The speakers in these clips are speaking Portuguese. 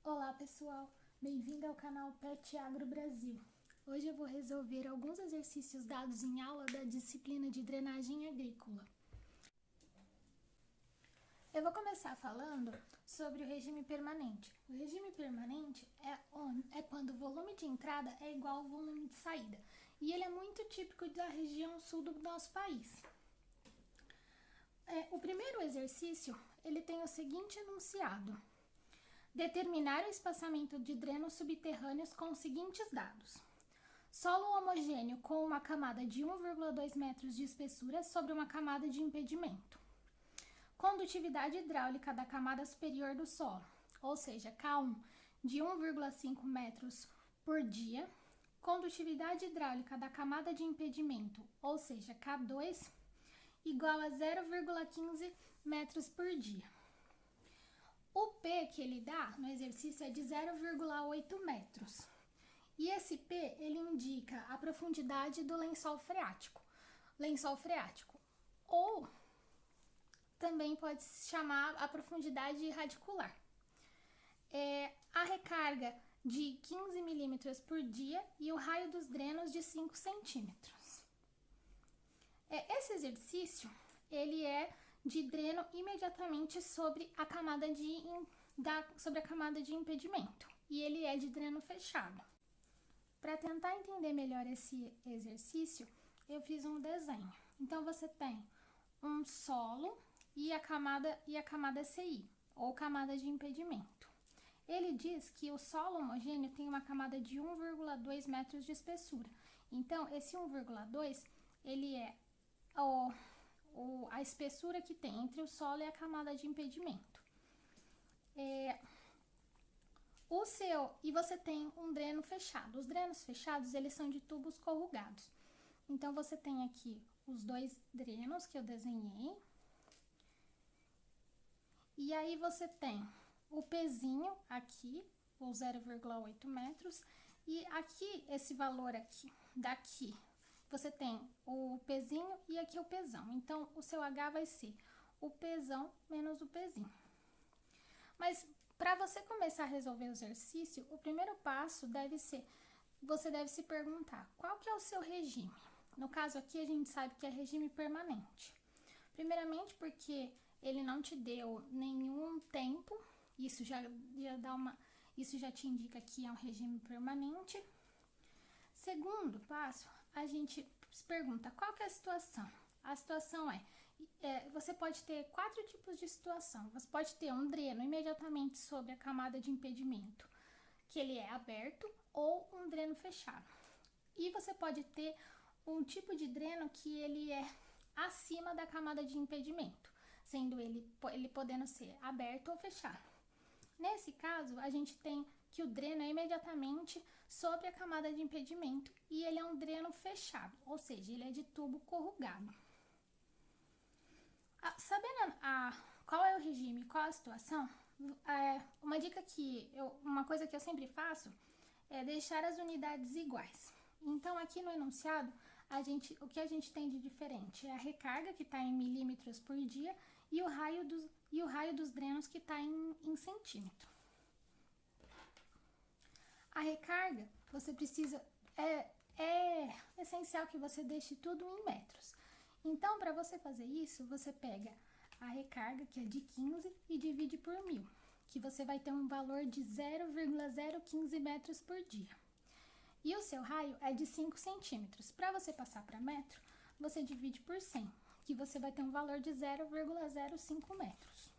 Olá pessoal, bem-vindo ao canal Pet Agro Brasil. Hoje eu vou resolver alguns exercícios dados em aula da disciplina de drenagem agrícola. Eu vou começar falando sobre o regime permanente. O regime permanente é quando o volume de entrada é igual ao volume de saída, e ele é muito típico da região sul do nosso país. O primeiro exercício, ele tem o seguinte enunciado: determinar o espaçamento de drenos subterrâneos com os seguintes dados: solo homogêneo com uma camada de 1,2 metros de espessura sobre uma camada de impedimento. Condutividade hidráulica da camada superior do solo, ou seja, K1, de 1,5 metros por dia. Condutividade hidráulica da camada de impedimento, ou seja, K2, igual a 0,15 metros por dia. O P que ele dá no exercício é de 0,8 metros. E esse P, ele indica a profundidade do lençol freático. Ou também pode se chamar a profundidade radicular. A recarga de 15 milímetros por dia e o raio dos drenos de 5 centímetros. Esse exercício, ele é de dreno imediatamente sobre a camada de impedimento, e ele é de dreno fechado. Para tentar entender melhor esse exercício, eu fiz um desenho. Então você tem um solo e a camada CI, ou camada de impedimento. Ele diz que o solo homogêneo tem uma camada de 1,2 metros de espessura. Então esse 1,2 ele é a espessura que tem entre o solo e a camada de impedimento. E você tem um dreno fechado. Os drenos fechados, eles são de tubos corrugados. Então você tem aqui os dois drenos que eu desenhei. E aí você tem o Pzinho aqui, ou 0,8 metros, e aqui, esse valor aqui, daqui, você tem o Pzinho e aqui o Pzão. Então, o seu H vai ser o Pzão menos o Pzinho. Mas, para você começar a resolver o exercício, o primeiro passo você deve se perguntar, qual que é o seu regime? No caso aqui, a gente sabe que é regime permanente. Primeiramente porque ele não te deu nenhum tempo, isso já te indica que é um regime permanente. Segundo passo, a gente se pergunta qual que é a situação. A situação você pode ter 4 tipos de situação. Você pode ter um dreno imediatamente sobre a camada de impedimento, que ele é aberto, ou um dreno fechado. E você pode ter um tipo de dreno que ele é acima da camada de impedimento, sendo ele podendo ser aberto ou fechado. Nesse caso, a gente tem que o dreno é imediatamente sobre a camada de impedimento e ele é um dreno fechado, ou seja, ele é de tubo corrugado. Sabendo qual é o regime, qual a situação, uma coisa que eu sempre faço é deixar as unidades iguais. Então, aqui no enunciado, o que a gente tem de diferente é a recarga, que está em milímetros por dia, e o raio dos drenos, que está em centímetro. A recarga, você precisa... É essencial que você deixe tudo em metros. Então, para você fazer isso, você pega a recarga, que é de 15, e divide por 1000, que você vai ter um valor de 0,015 metros por dia. E o seu raio é de 5 centímetros. Para você passar para metro, você divide por 100, que você vai ter um valor de 0,05 metros.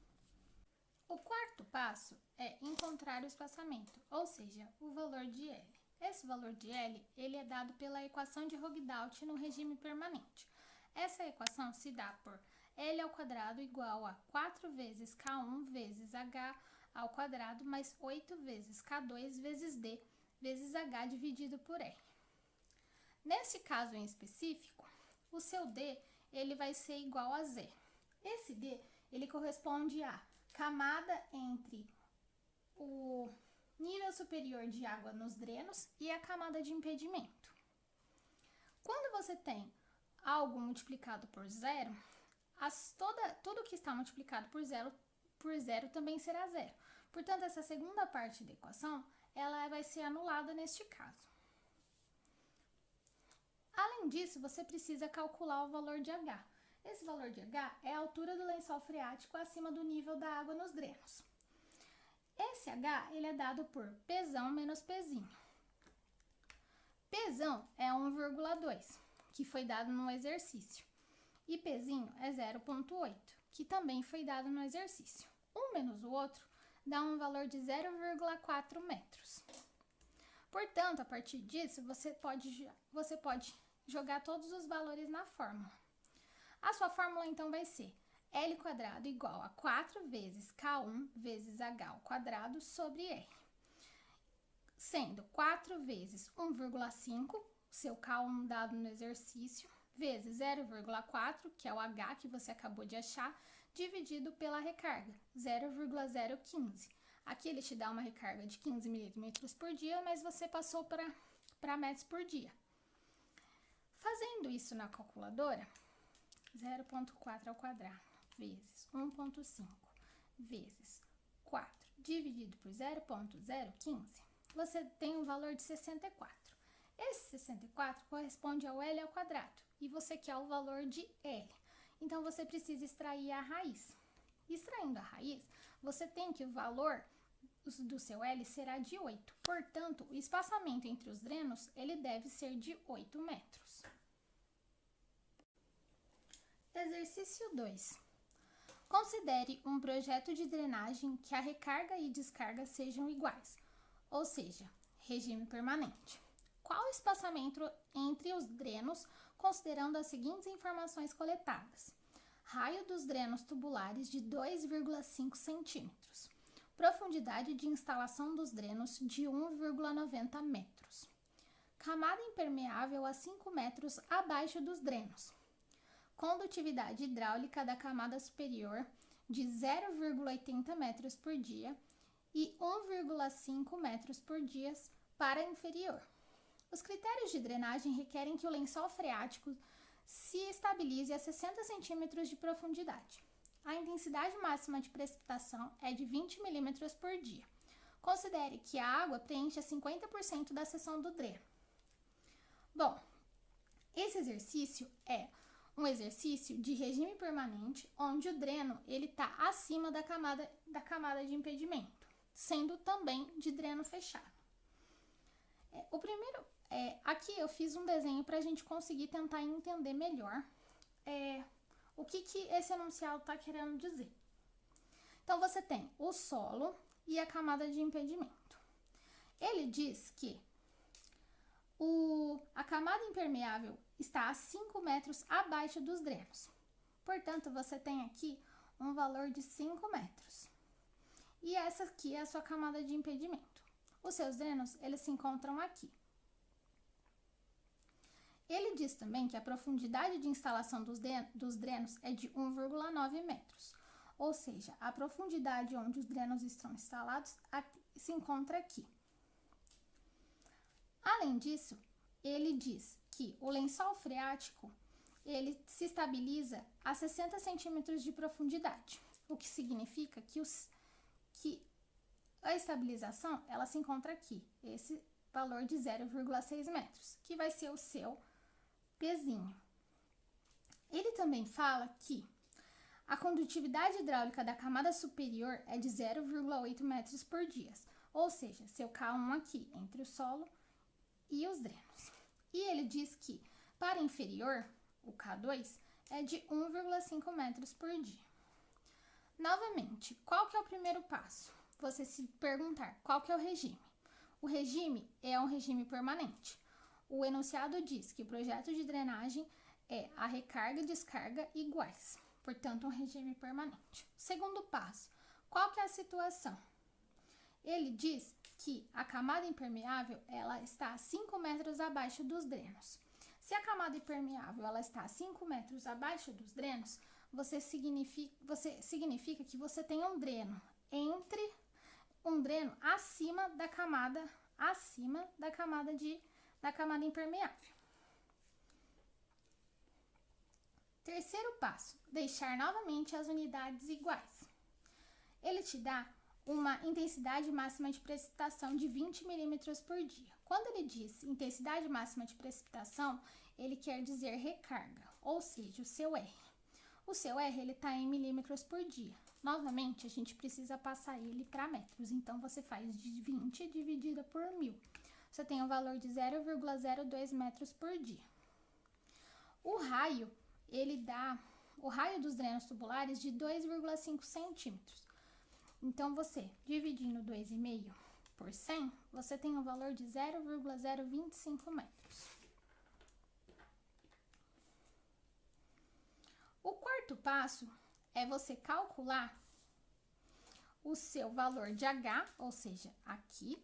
O quarto passo é encontrar o espaçamento, ou seja, o valor de L. Esse valor de L, ele é dado pela equação de Hogdaldt no regime permanente. Essa equação se dá por L ao quadrado igual a 4 vezes K1 vezes H ao quadrado mais 8 vezes K2 vezes D vezes H dividido por R. Nesse caso em específico, o seu D, ele vai ser igual a zero. Esse D, ele corresponde à camada entre o nível superior de água nos drenos e a camada de impedimento. Quando você tem algo multiplicado por zero, tudo que está multiplicado por zero também será zero, Portanto, essa segunda parte da equação, ela vai ser anulada neste caso. Além disso, você precisa calcular o valor de H. Esse valor de H é a altura do lençol freático acima do nível da água nos drenos. Esse H ele é dado por Pzão menos Pzinho. Pzão é 1,2, que foi dado no exercício. E Pzinho é 0,8, que também foi dado no exercício. Um menos o outro dá um valor de 0,4 metros. Portanto, a partir disso, você pode jogar todos os valores na fórmula. A sua fórmula, então, vai ser L² igual a 4 vezes K1 vezes H ao quadrado sobre R. Sendo 4 vezes 1,5, seu K1 dado no exercício, vezes 0,4, que é o H que você acabou de achar, dividido pela recarga, 0,015. Aqui ele te dá uma recarga de 15 milímetros por dia, mas você passou para metros por dia. Fazendo isso na calculadora, 0,4 ao quadrado vezes 1,5 vezes 4 dividido por 0,015, você tem um valor de 64. Esse 64 corresponde ao L ao quadrado e você quer o valor de L. Então, você precisa extrair a raiz. Extraindo a raiz, você tem que o valor do seu L será de 8. Portanto, o espaçamento entre os drenos ele deve ser de 8 metros. Exercício 2. Considere um projeto de drenagem que a recarga e descarga sejam iguais, ou seja, regime permanente. Qual o espaçamento entre os drenos, considerando as seguintes informações coletadas? Raio dos drenos tubulares de 2,5 centímetros. Profundidade de instalação dos drenos de 1,90 metros. Camada impermeável a 5 metros abaixo dos drenos. Condutividade hidráulica da camada superior de 0,80 metros por dia e 1,5 metros por dia para a inferior. Os critérios de drenagem requerem que o lençol freático se estabilize a 60 centímetros de profundidade. A intensidade máxima de precipitação é de 20 milímetros por dia. Considere que a água preenche 50% da seção do dreno. Bom, esse exercício é um exercício de regime permanente, onde o dreno está acima da camada de impedimento, sendo também de dreno fechado. Aqui eu fiz um desenho para a gente conseguir tentar entender melhor o que esse enunciado está querendo dizer. Então, você tem o solo e a camada de impedimento. Ele diz que a camada impermeável está a 5 metros abaixo dos drenos. Portanto, você tem aqui um valor de 5 metros. E essa aqui é a sua camada de impedimento. Os seus drenos, eles se encontram aqui. Ele diz também que a profundidade de instalação dos drenos é de 1,9 metros. Ou seja, a profundidade onde os drenos estão instalados se encontra aqui. Além disso, ele diz que o lençol freático ele se estabiliza a 60 centímetros de profundidade, o que significa que a estabilização ela se encontra aqui, esse valor de 0,6 metros, que vai ser o seu Pzinho. Ele também fala que a condutividade hidráulica da camada superior é de 0,8 metros por dia, ou seja, seu K1 aqui entre o solo e os drenos. E ele diz que para inferior, o K2, é de 1,5 metros por dia. Novamente, qual que é o primeiro passo? Você se perguntar qual que é o regime. O regime é um regime permanente. O enunciado diz que o projeto de drenagem é a recarga e descarga iguais, portanto, um regime permanente. Segundo passo, qual que é a situação? Ele diz que a camada impermeável ela está a 5 metros abaixo dos drenos. Se a camada impermeável ela está a 5 metros abaixo dos drenos, significa que você tem um dreno acima da camada impermeável. Terceiro passo, deixar novamente as unidades iguais. Ele te dá uma intensidade máxima de precipitação de 20 milímetros por dia. Quando ele diz intensidade máxima de precipitação, ele quer dizer recarga, ou seja, o seu R. O seu R está em milímetros por dia. Novamente, a gente precisa passar ele para metros, então você faz de 20 dividida por 1.000. Você tem um valor de 0,02 metros por dia. O raio dos drenos tubulares de 2,5 centímetros. Então, você dividindo 2,5 por 100, você tem um valor de 0,025 metros. O quarto passo é você calcular o seu valor de H, ou seja, aqui,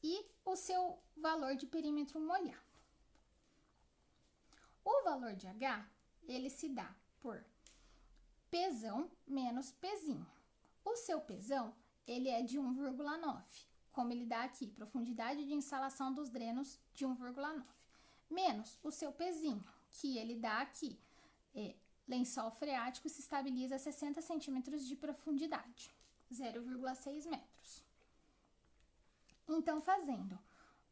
e o seu valor de perímetro molhado. O valor de H, ele se dá por pesão menos pezinho. O seu pesão, ele é de 1,9, como ele dá aqui, profundidade de instalação dos drenos de 1,9, menos o seu pezinho, que ele dá aqui, lençol freático se estabiliza a 60 centímetros de profundidade, 0,6 metros. Então, fazendo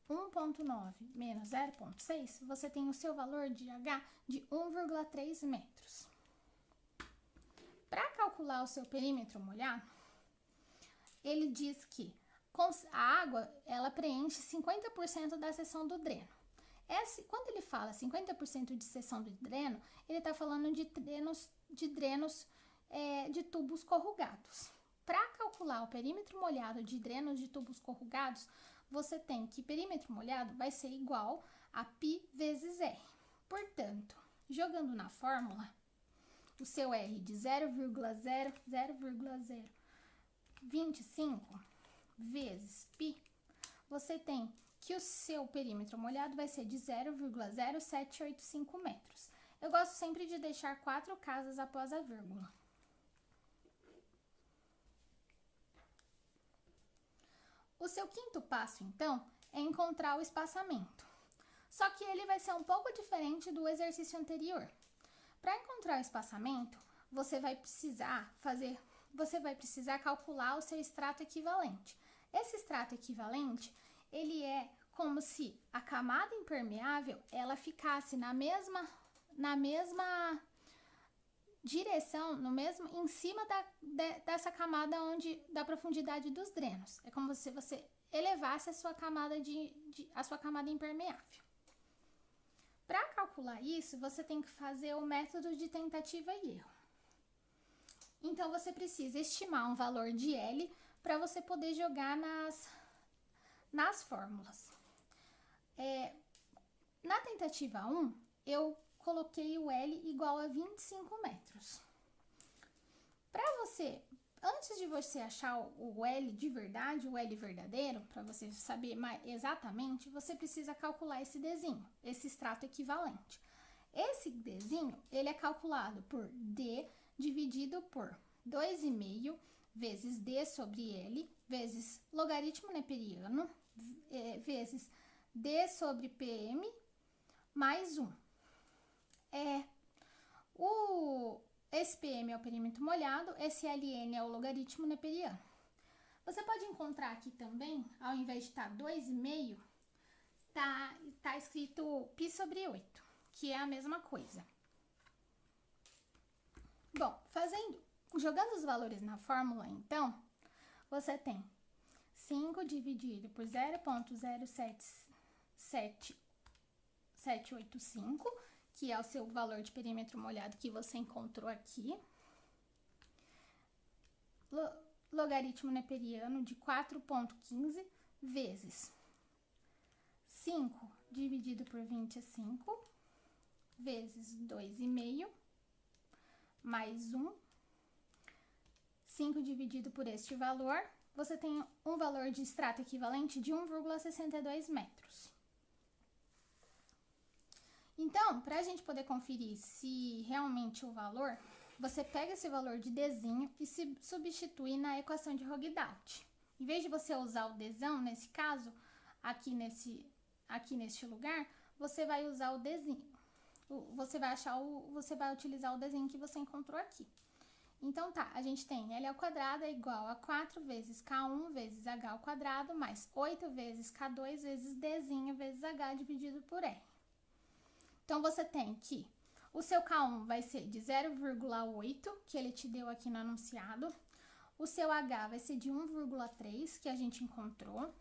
1,9 menos 0,6, você tem o seu valor de H de 1,3 metros. Para calcular o seu perímetro molhado, ele diz que a água ela preenche 50% da seção do dreno. Quando ele fala 50% de seção do dreno, ele está falando de drenos de tubos corrugados. Para calcular o perímetro molhado de drenos de tubos corrugados, você tem que perímetro molhado vai ser igual a π vezes R. Portanto, jogando na fórmula, o seu R de 0,025 vezes π, você tem que o seu perímetro molhado vai ser de 0,0785 metros. Eu gosto sempre de deixar 4 casas após a vírgula. O seu quinto passo, então, é encontrar o espaçamento. Só que ele vai ser um pouco diferente do exercício anterior. Para encontrar o espaçamento, você vai precisar calcular o seu extrato equivalente. Esse extrato equivalente, ele é como se a camada impermeável ela ficasse na mesma direção, em cima dessa camada da profundidade dos drenos. É como se você elevasse a sua camada impermeável. Para calcular isso, você tem que fazer o método de tentativa e erro. Então, você precisa estimar um valor de L para você poder jogar nas fórmulas. Na tentativa 1, eu coloquei o L igual a 25 metros. Antes de você achar o L de verdade, o L verdadeiro, para você saber exatamente, você precisa calcular esse Dzinho, esse extrato equivalente. Esse Dzinho, ele é calculado por D dividido por 2,5 vezes D sobre L, esse logaritmo neperiano, vezes D sobre PM, mais 1. Esse PM é o perímetro molhado, esse LN é o logaritmo neperiano. Você pode encontrar aqui também, ao invés de estar 2,5, tá escrito π sobre 8, que é a mesma coisa. Bom, jogando os valores na fórmula, então, você tem 5 dividido por 0,07785, que é o seu valor de perímetro molhado que você encontrou aqui. Logaritmo neperiano de 4,15 vezes 5 dividido por 25 vezes 2,5 mais 1. 5 dividido por este valor, você tem um valor de extrato equivalente de 1,62 metros. Então, para a gente poder conferir se realmente o valor, você pega esse valor de Dzinho e se substitui na equação de Hogg-Doudt. Em vez de você usar o Dzão, nesse caso, aqui neste lugar, você vai usar o Dzinho. Você vai utilizar o Dzinho que você encontrou aqui. Então, tá, a gente tem L ao quadrado é igual a 4 vezes K1 vezes H ao quadrado, mais 8 vezes K2 vezes Dzinho vezes H dividido por R. Então, você tem que o seu K1 vai ser de 0,8, que ele te deu aqui no enunciado. O seu H vai ser de 1,3, que a gente encontrou.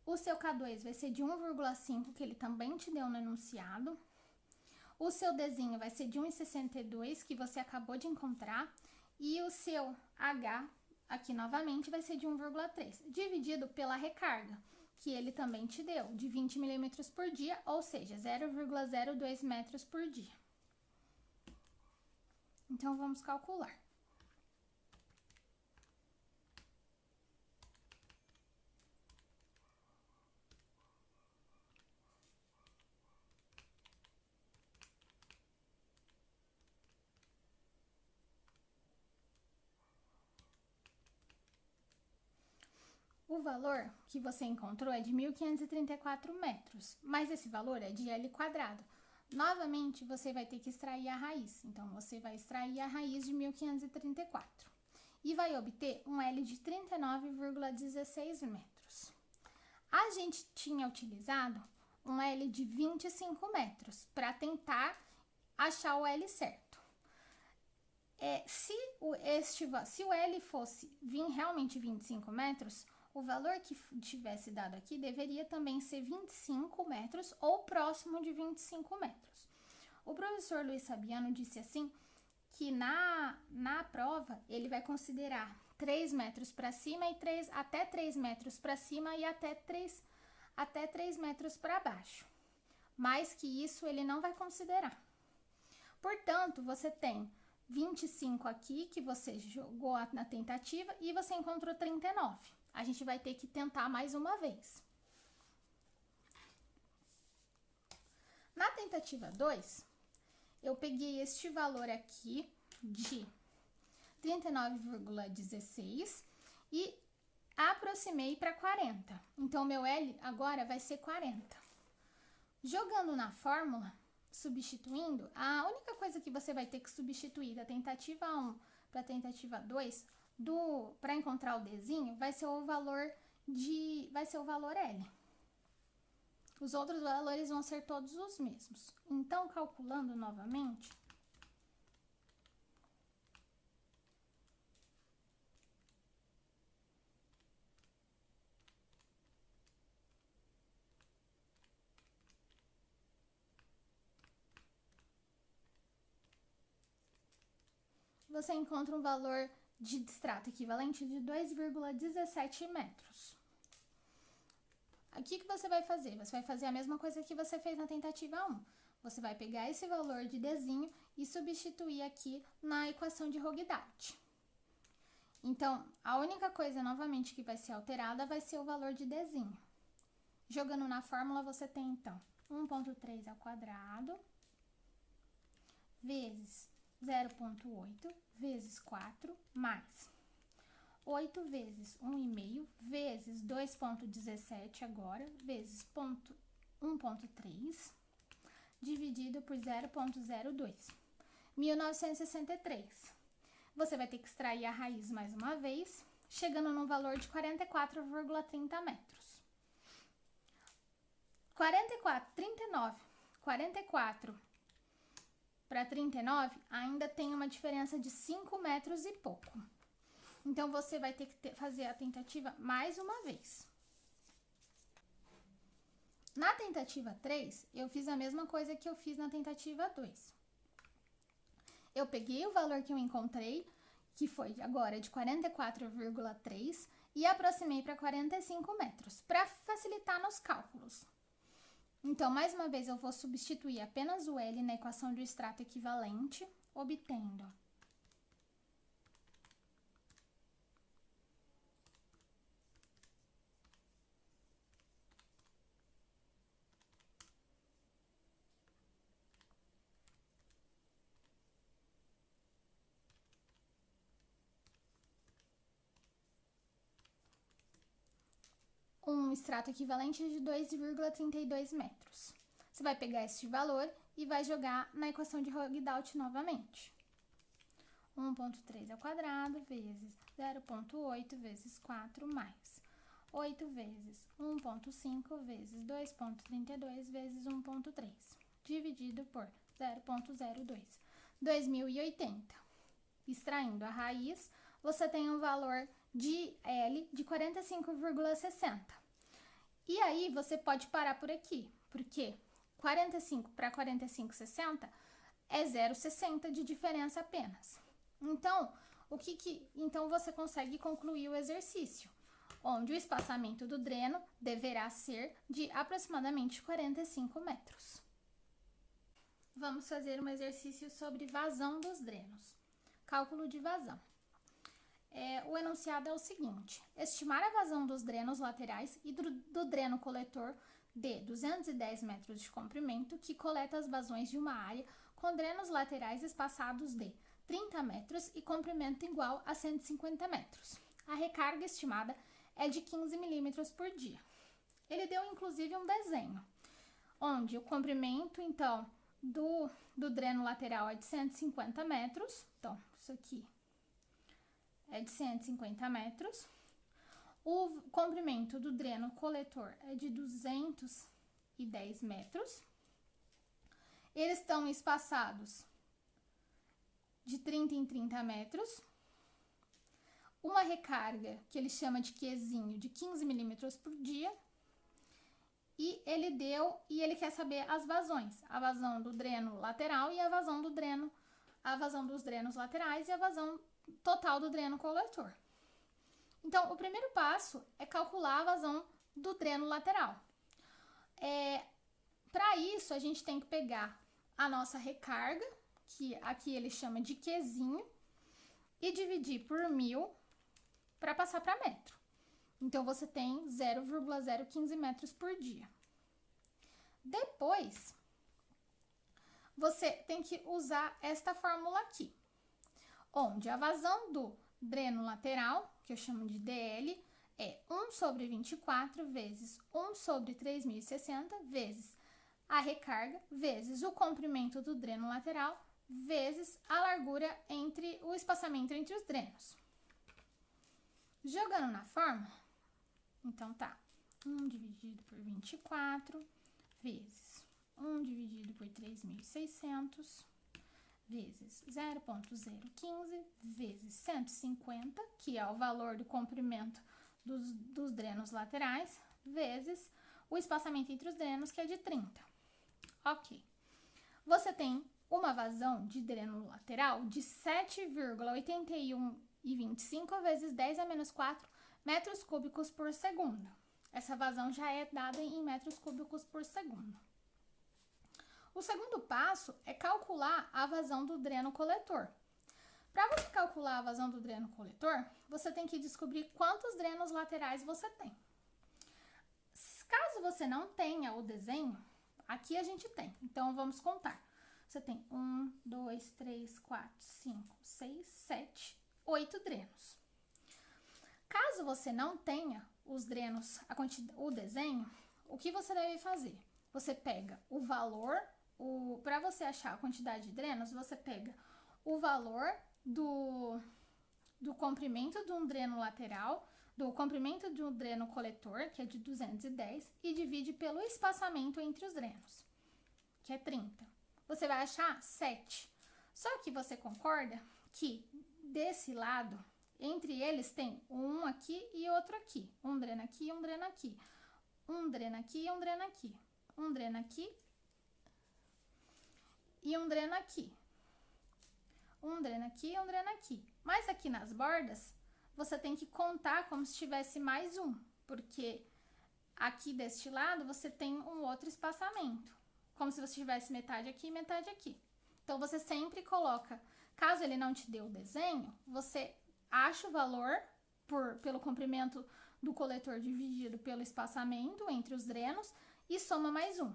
O seu K2 vai ser de 1,5, que ele também te deu no enunciado. O seu Dzinho vai ser de 1,62, que você acabou de encontrar. E o seu H, aqui novamente, vai ser de 1,3, dividido pela recarga, que ele também te deu, de 20 milímetros por dia, ou seja, 0,02 metros por dia. Então, vamos calcular. O valor que você encontrou é de 1.534 metros, mas esse valor é de L quadrado. Novamente, você vai ter que extrair a raiz. Então, você vai extrair a raiz de 1.534 e vai obter um L de 39,16 metros. A gente tinha utilizado um L de 25 metros para tentar achar o L certo. Se o L fosse realmente 25 metros, o valor que tivesse dado aqui deveria também ser 25 metros ou próximo de 25 metros. O professor Luiz Fabiano disse assim que na prova ele vai considerar 3 metros para cima e até 3 metros para cima e até 3 metros para baixo. Mais que isso ele não vai considerar. Portanto, você tem 25 aqui que você jogou na tentativa e você encontrou 39. A gente vai ter que tentar mais uma vez. Na tentativa 2, eu peguei este valor aqui de 39,16 e aproximei para 40. Então, meu L agora vai ser 40. Jogando na fórmula, substituindo, a única coisa que você vai ter que substituir da tentativa 1 para a tentativa 2 para encontrar o Dzinho vai ser o valor L. Os outros valores vão ser todos os mesmos. Então, calculando novamente, você encontra um valor de distrato equivalente de 2,17 metros. O que você vai fazer? Você vai fazer a mesma coisa que você fez na tentativa 1. Você vai pegar esse valor de Dzinho e substituir aqui na equação de Rogdalt. Então, a única coisa novamente que vai ser alterada vai ser o valor de Dzinho. Jogando na fórmula, você tem então 1,3 ao quadrado vezes 0,8 vezes 4 mais 8 vezes 1,5 vezes 2,17 agora, vezes 1,3 dividido por 0,02. 1963. Você vai ter que extrair a raiz mais uma vez, chegando num valor de 44,30 metros. 44 para 39 ainda tem uma diferença de 5 metros e pouco. Então, você vai ter que fazer a tentativa mais uma vez. Na tentativa 3, eu fiz a mesma coisa que eu fiz na tentativa 2. Eu peguei o valor que eu encontrei, que foi agora de 44,3, e aproximei para 45 metros, para facilitar nos cálculos. Então, mais uma vez, eu vou substituir apenas o L na equação do extrato equivalente, obtendo um extrato equivalente de 2,32 metros. Você vai pegar este valor e vai jogar na equação de Rogdalt novamente. 1,3 ao quadrado vezes 0,8 vezes 4 mais 8 vezes 1,5 vezes 2,32 vezes 1,3, dividido por 0,02, 2080. Extraindo a raiz, você tem um valor de L de 45,60. E aí, você pode parar por aqui, porque 45 para 45,60 é 0,60 de diferença apenas. Então, então você consegue concluir o exercício, onde o espaçamento do dreno deverá ser de aproximadamente 45 metros. Vamos fazer um exercício sobre vazão dos drenos. Cálculo de vazão. O enunciado é o seguinte: estimar a vazão dos drenos laterais e do dreno coletor de 210 metros de comprimento, que coleta as vazões de uma área com drenos laterais espaçados de 30 metros e comprimento igual a 150 metros. A recarga estimada é de 15 milímetros por dia. Ele deu inclusive um desenho, onde o comprimento, então, do dreno lateral é de 150 metros. Então, isso aqui é de 150 metros. O comprimento do dreno coletor é de 210 metros. Eles estão espaçados de 30 em 30 metros. Uma recarga, que ele chama de Qzinho, de 15 milímetros por dia. E ele quer saber as vazões, a vazão do dreno lateral e a vazão dos drenos laterais e a vazão total do dreno coletor. Então, o primeiro passo é calcular a vazão do dreno lateral. Para isso, a gente tem que pegar a nossa recarga, que aqui ele chama de Qzinho, e dividir por 1000 para passar para metro. Então, você tem 0,015 metros por dia. Depois, você tem que usar esta fórmula aqui, onde a vazão do dreno lateral, que eu chamo de DL, é 1 sobre 24 vezes 1 sobre 3060 vezes a recarga, vezes o comprimento do dreno lateral, vezes a largura o espaçamento entre os drenos. Jogando na fórmula, então tá, 1 dividido por 24 vezes 1 dividido por 3.600 vezes 0,015 vezes 150, que é o valor do comprimento dos drenos laterais, vezes o espaçamento entre os drenos, que é de 30. Ok. Você tem uma vazão de dreno lateral de 7,8125 vezes 10 a menos 4 metros cúbicos por segundo. Essa vazão já é dada em metros cúbicos por segundo. O segundo passo é calcular a vazão do dreno coletor. Para você calcular a vazão do dreno coletor, você tem que descobrir quantos drenos laterais você tem. Caso você não tenha o desenho, aqui a gente tem. Então, vamos contar. Você tem 1, 2, 3, 4, 5, 6, 7, 8 drenos. Caso você não tenha os drenos, o desenho, o que você deve fazer? Você pega o valor, para você achar a quantidade de drenos, você pega o valor do comprimento de um dreno lateral, do comprimento de um dreno coletor, que é de 210, e divide pelo espaçamento entre os drenos, que é 30. Você vai achar 7. Só que você concorda que desse lado, entre eles tem um aqui e outro aqui. Um dreno aqui e um dreno aqui. Um dreno aqui e um dreno aqui. Um dreno aqui e um dreno aqui. Um dreno aqui e um dreno aqui. Mas aqui nas bordas, você tem que contar como se tivesse mais um, porque aqui deste lado você tem um outro espaçamento, como se você tivesse metade aqui e metade aqui. Então, você sempre coloca, caso ele não te dê o desenho, você acha o valor pelo comprimento do coletor dividido pelo espaçamento entre os drenos e soma mais um.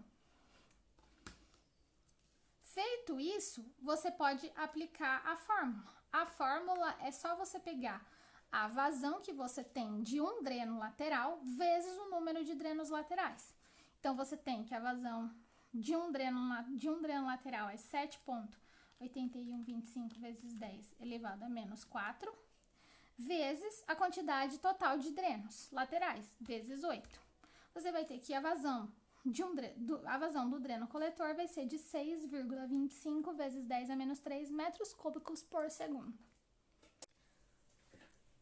Feito isso, você pode aplicar a fórmula. A fórmula é só você pegar a vazão que você tem de um dreno lateral vezes o número de drenos laterais. Então, você tem que a vazão de um dreno lateral é 7,2 81,25 vezes 10 elevado a menos 4, vezes a quantidade total de drenos laterais, vezes 8. Você vai ter que a vazão do dreno coletor vai ser de 6,25 vezes 10 a menos 3 metros cúbicos por segundo.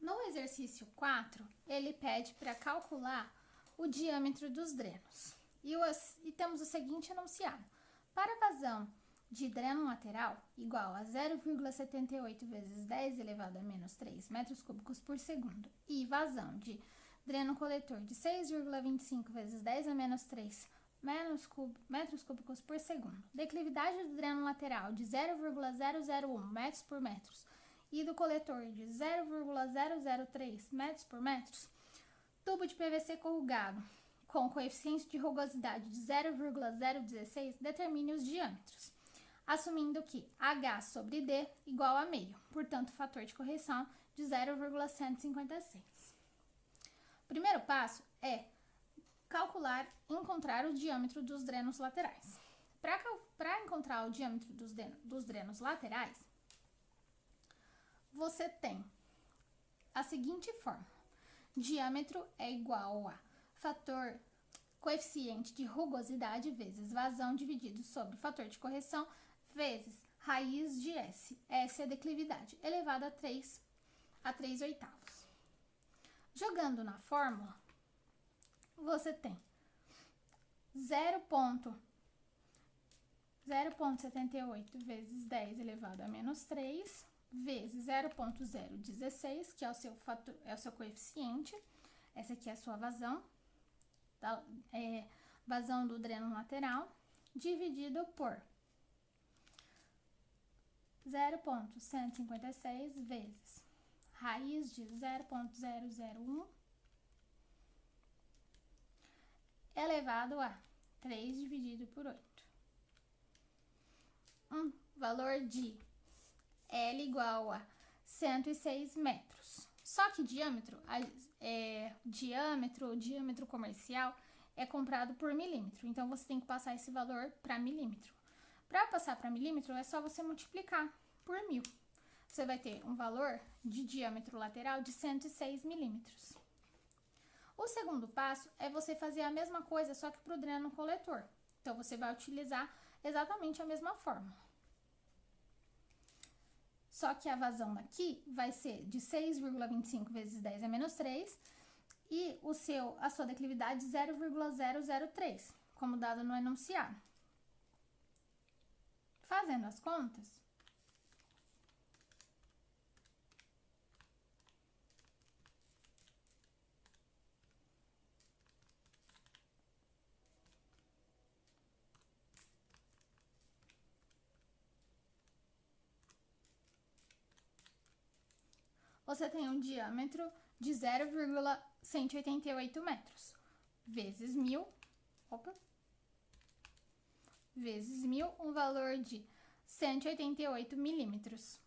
No exercício 4, ele pede para calcular o diâmetro dos drenos. E temos o seguinte enunciado. Para a vazão de dreno lateral igual a 0,78 vezes 10 elevado a menos 3 metros cúbicos por segundo e vazão de dreno coletor de 6,25 vezes 10 a menos 3 metros cúbicos por segundo, declividade do dreno lateral de 0,001 metros por metro e do coletor de 0,003 metros por metro, tubo de PVC corrugado com coeficiente de rugosidade de 0,016, determine os diâmetros, assumindo que H sobre D igual a meio, portanto, fator de correção de 0,156. O primeiro passo é calcular e encontrar o diâmetro dos drenos laterais. Para encontrar o diâmetro dos drenos laterais, você tem a seguinte fórmula. Diâmetro é igual a fator coeficiente de rugosidade vezes vazão dividido sobre fator de correção vezes raiz de S. S é a declividade, elevado a 3 oitavos. Jogando na fórmula, você tem 0,78 vezes 10 elevado a menos 3 vezes 0,016, que é o seu coeficiente. Essa aqui é a sua vazão, vazão do dreno lateral, dividido por 0,156 vezes raiz de 0,001 elevado a 3 dividido por 8. Valor de L igual a 106 metros. Só que diâmetro comercial é comprado por milímetro. Então, você tem que passar esse valor para milímetro. Para passar para milímetro, é só você multiplicar por 1000. Você vai ter um valor de diâmetro lateral de 106 milímetros. O segundo passo é você fazer a mesma coisa, só que para o dreno coletor. Então, você vai utilizar exatamente a mesma fórmula. Só que a vazão daqui vai ser de 6,25 vezes 10 a menos 3 e a sua declividade 0,003, como dado no enunciado. Fazendo as contas, você tem um diâmetro de 0,188 metros, vezes 1000, um valor de 188 milímetros.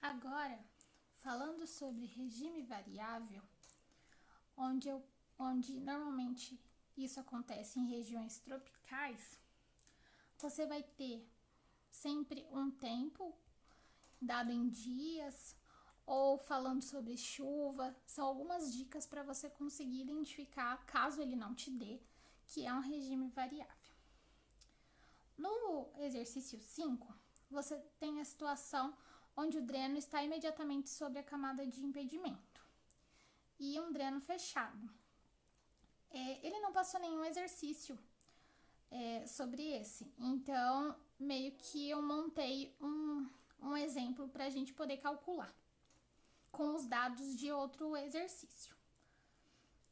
Agora, falando sobre regime variável, onde normalmente isso acontece em regiões tropicais, você vai ter sempre um tempo dado em dias, ou falando sobre chuva, são algumas dicas para você conseguir identificar, caso ele não te dê, que é um regime variável. No exercício 5, você tem a situação onde o dreno está imediatamente sobre a camada de impedimento e um dreno fechado. Ele não passou nenhum exercício sobre esse, então meio que eu montei um exemplo para a gente poder calcular com os dados de outro exercício.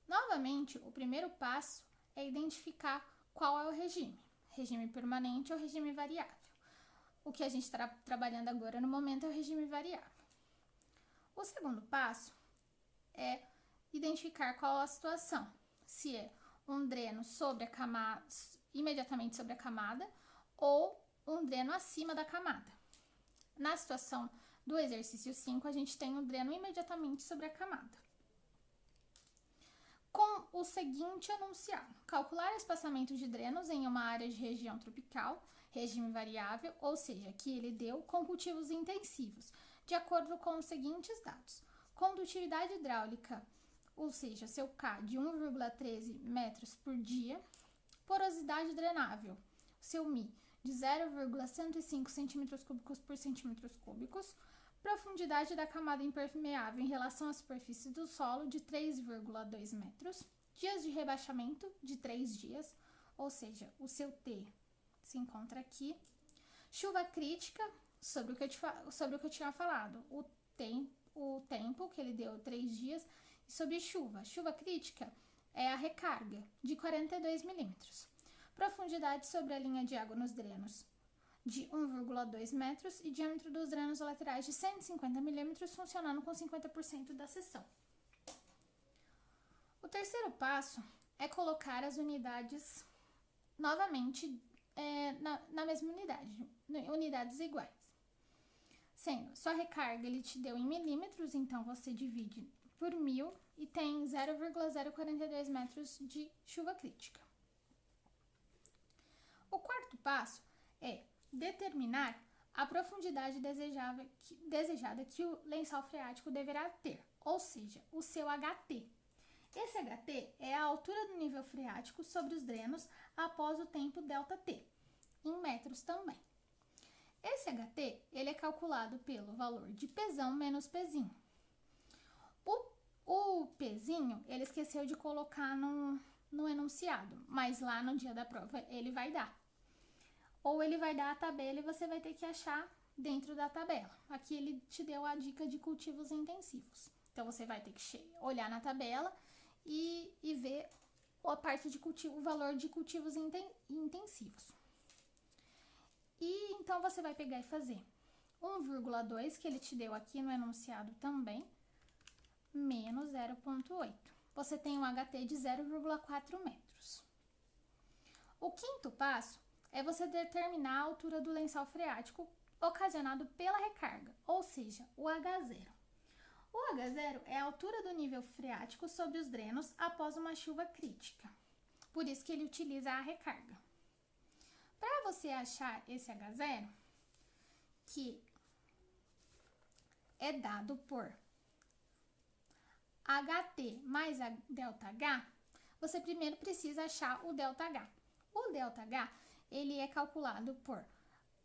Novamente, o primeiro passo é identificar qual é o regime permanente ou regime variável. O que a gente está trabalhando agora no momento é o regime variável. O segundo passo é identificar qual a situação, se é um dreno sobre a camada, imediatamente sobre a camada, ou um dreno acima da camada. Na situação do exercício 5, a gente tem um dreno imediatamente sobre a camada. Com o seguinte enunciado: calcular espaçamento de drenos em uma área de região tropical, regime variável, ou seja, que ele deu com cultivos intensivos, de acordo com os seguintes dados. Condutividade hidráulica, ou seja, seu K de 1,13 metros por dia. Porosidade drenável, seu Mi de 0,105 centímetros cúbicos por centímetros cúbicos. Profundidade da camada impermeável em relação à superfície do solo de 3,2 metros. Dias de rebaixamento de 3 dias, ou seja, o seu T se encontra aqui. Chuva crítica, sobre o que eu tinha falado, o tempo que ele deu 3 dias, e sobre chuva. Chuva crítica é a recarga de 42 milímetros. Profundidade sobre a linha de água nos drenos de 1,2 metros e diâmetro dos drenos laterais de 150 milímetros, funcionando com 50% da seção. O terceiro passo é colocar as unidades novamente na mesma unidade, unidades iguais. Sendo, sua recarga ele te deu em milímetros, então você divide por 1000 e tem 0,042 metros de chuva crítica. O quarto passo é determinar a profundidade desejada que o lençol freático deverá ter, ou seja, o seu HT. Esse HT é a altura do nível freático sobre os drenos após o tempo ΔT, em metros também. Esse HT ele é calculado pelo valor de Pzão menos Pzinho. O Pzinho ele esqueceu de colocar no enunciado, mas lá no dia da prova ele vai dar. Ou ele vai dar a tabela e você vai ter que achar dentro da tabela. Aqui ele te deu a dica de cultivos intensivos. Então, você vai ter que olhar na tabela e ver a parte de cultivo, o valor de cultivos intensivos. E então, você vai pegar e fazer 1,2, que ele te deu aqui no enunciado também, menos 0,8. Você tem um HT de 0,4 metros. O quinto passo é você determinar a altura do lençol freático ocasionado pela recarga, ou seja, o H0. O H0 é a altura do nível freático sobre os drenos após uma chuva crítica. Por isso que ele utiliza a recarga. Para você achar esse H0, que é dado por HT mais a ΔH, você primeiro precisa achar o ΔH. O ΔH ele é calculado por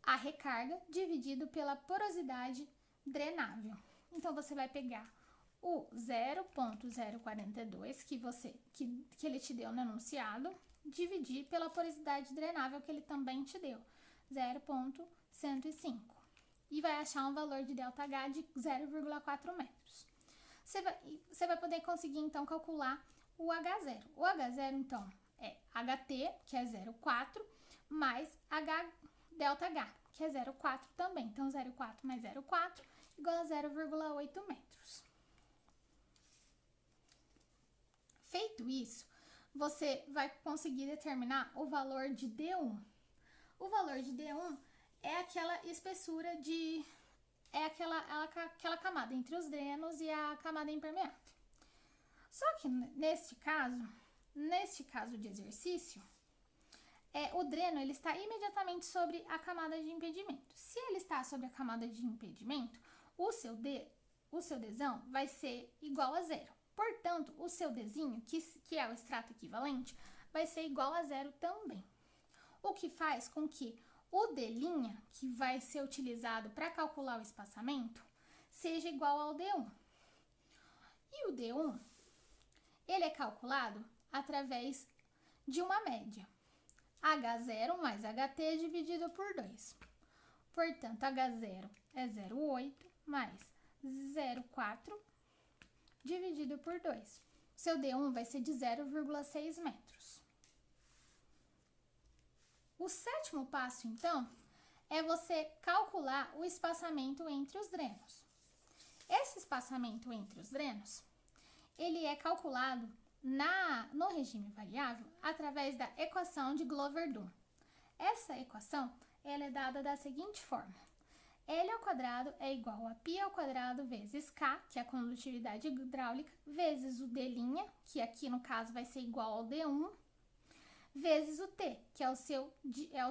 a recarga dividido pela porosidade drenável. Então, você vai pegar o 0,042 que ele te deu no enunciado, dividir pela porosidade drenável que ele também te deu, 0,105. E vai achar um valor de ΔH de 0,4 metros. Você vai poder conseguir, então, calcular o H0. O H0, então, é HT, que é 0,4, mais ΔH, que é 0,4 também. Então, 0,4 mais 0,4 igual a 0,8 metros. Feito isso, você vai conseguir determinar o valor de D1. O valor de D1 é aquela espessura é aquela camada entre os drenos e a camada impermeável. Só que neste caso de exercício, o dreno ele está imediatamente sobre a camada de impedimento. Se ele está sobre a camada de impedimento, o seu Dzão vai ser igual a zero. Portanto, o seu Dzinho, que é o extrato equivalente, vai ser igual a zero também. O que faz com que o D', que vai ser utilizado para calcular o espaçamento, seja igual ao D1. E o D1, ele é calculado através de uma média. H0 mais HT dividido por 2. Portanto, H0 é 0,8 mais 0,4 dividido por 2. Seu D1 vai ser de 0,6 metros. O sétimo passo, então, é você calcular o espaçamento entre os drenos. Esse espaçamento entre os drenos, ele é calculado no regime variável através da equação de Glover-Dunn. Essa equação ela é dada da seguinte forma: L ao quadrado é igual a π ao quadrado vezes K, que é a condutividade hidráulica, vezes o D', que aqui no caso vai ser igual ao D1, vezes o T, que é o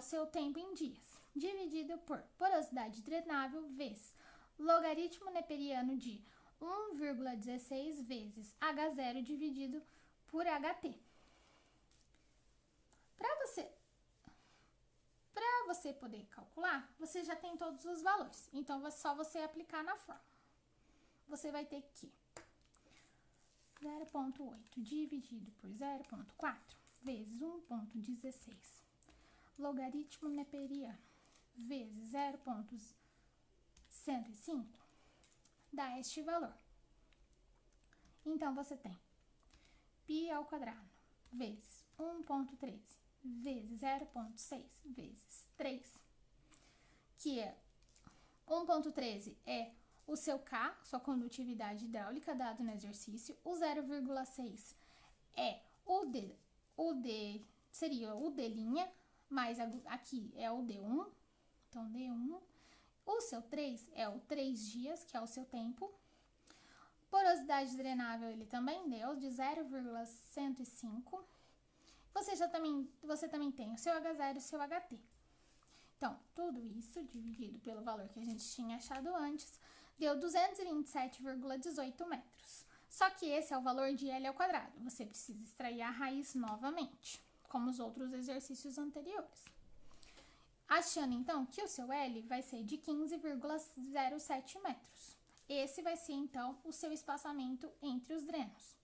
seu tempo em dias, dividido por porosidade drenável vezes logaritmo neperiano de 1,16 vezes H0 dividido por HT. Para você poder calcular, você já tem todos os valores, então é só você aplicar na fórmula. Você vai ter que 0,8 dividido por 0,4 vezes 1,16 logaritmo neperiano vezes 0,105 dá este valor. Então, você tem π ao quadrado vezes 1,13 vezes 0,6 vezes 3, que é 1,13 é o seu K, sua condutividade hidráulica, dado no exercício. O 0,6 é o D, seria o D', mas aqui é o D1, então D1. O seu 3 é o 3 dias, que é o seu tempo. Porosidade drenável ele também deu, de 0,105. Você também tem o seu H0 e o seu HT. Então, tudo isso dividido pelo valor que a gente tinha achado antes, deu 227,18 metros. Só que esse é o valor de L ao quadrado. Você precisa extrair a raiz novamente, como os outros exercícios anteriores. Achando, então, que o seu L vai ser de 15,07 metros. Esse vai ser, então, o seu espaçamento entre os drenos.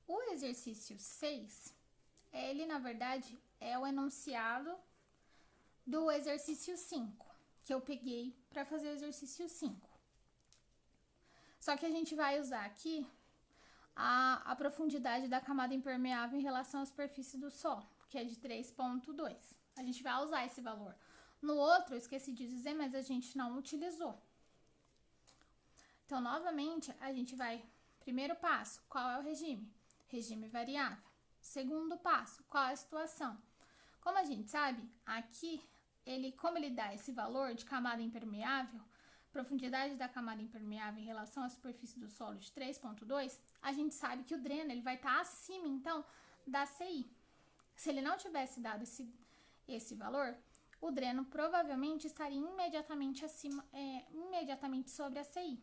O exercício 6, ele, na verdade, é o enunciado do exercício 5, que eu peguei para fazer o exercício 5. Só que a gente vai usar aqui a profundidade da camada impermeável em relação à superfície do solo, que é de 3,2. A gente vai usar esse valor. No outro, eu esqueci de dizer, mas a gente não utilizou. Então, novamente, a gente vai... Primeiro passo, qual é o regime? Regime variável. Segundo passo, qual é a situação? Como a gente sabe, aqui, como ele dá esse valor de camada impermeável, profundidade da camada impermeável em relação à superfície do solo de 3,2, a gente sabe que o dreno ele vai estar acima, então, da CI. Se ele não tivesse dado esse valor, o dreno provavelmente estaria imediatamente sobre a CI.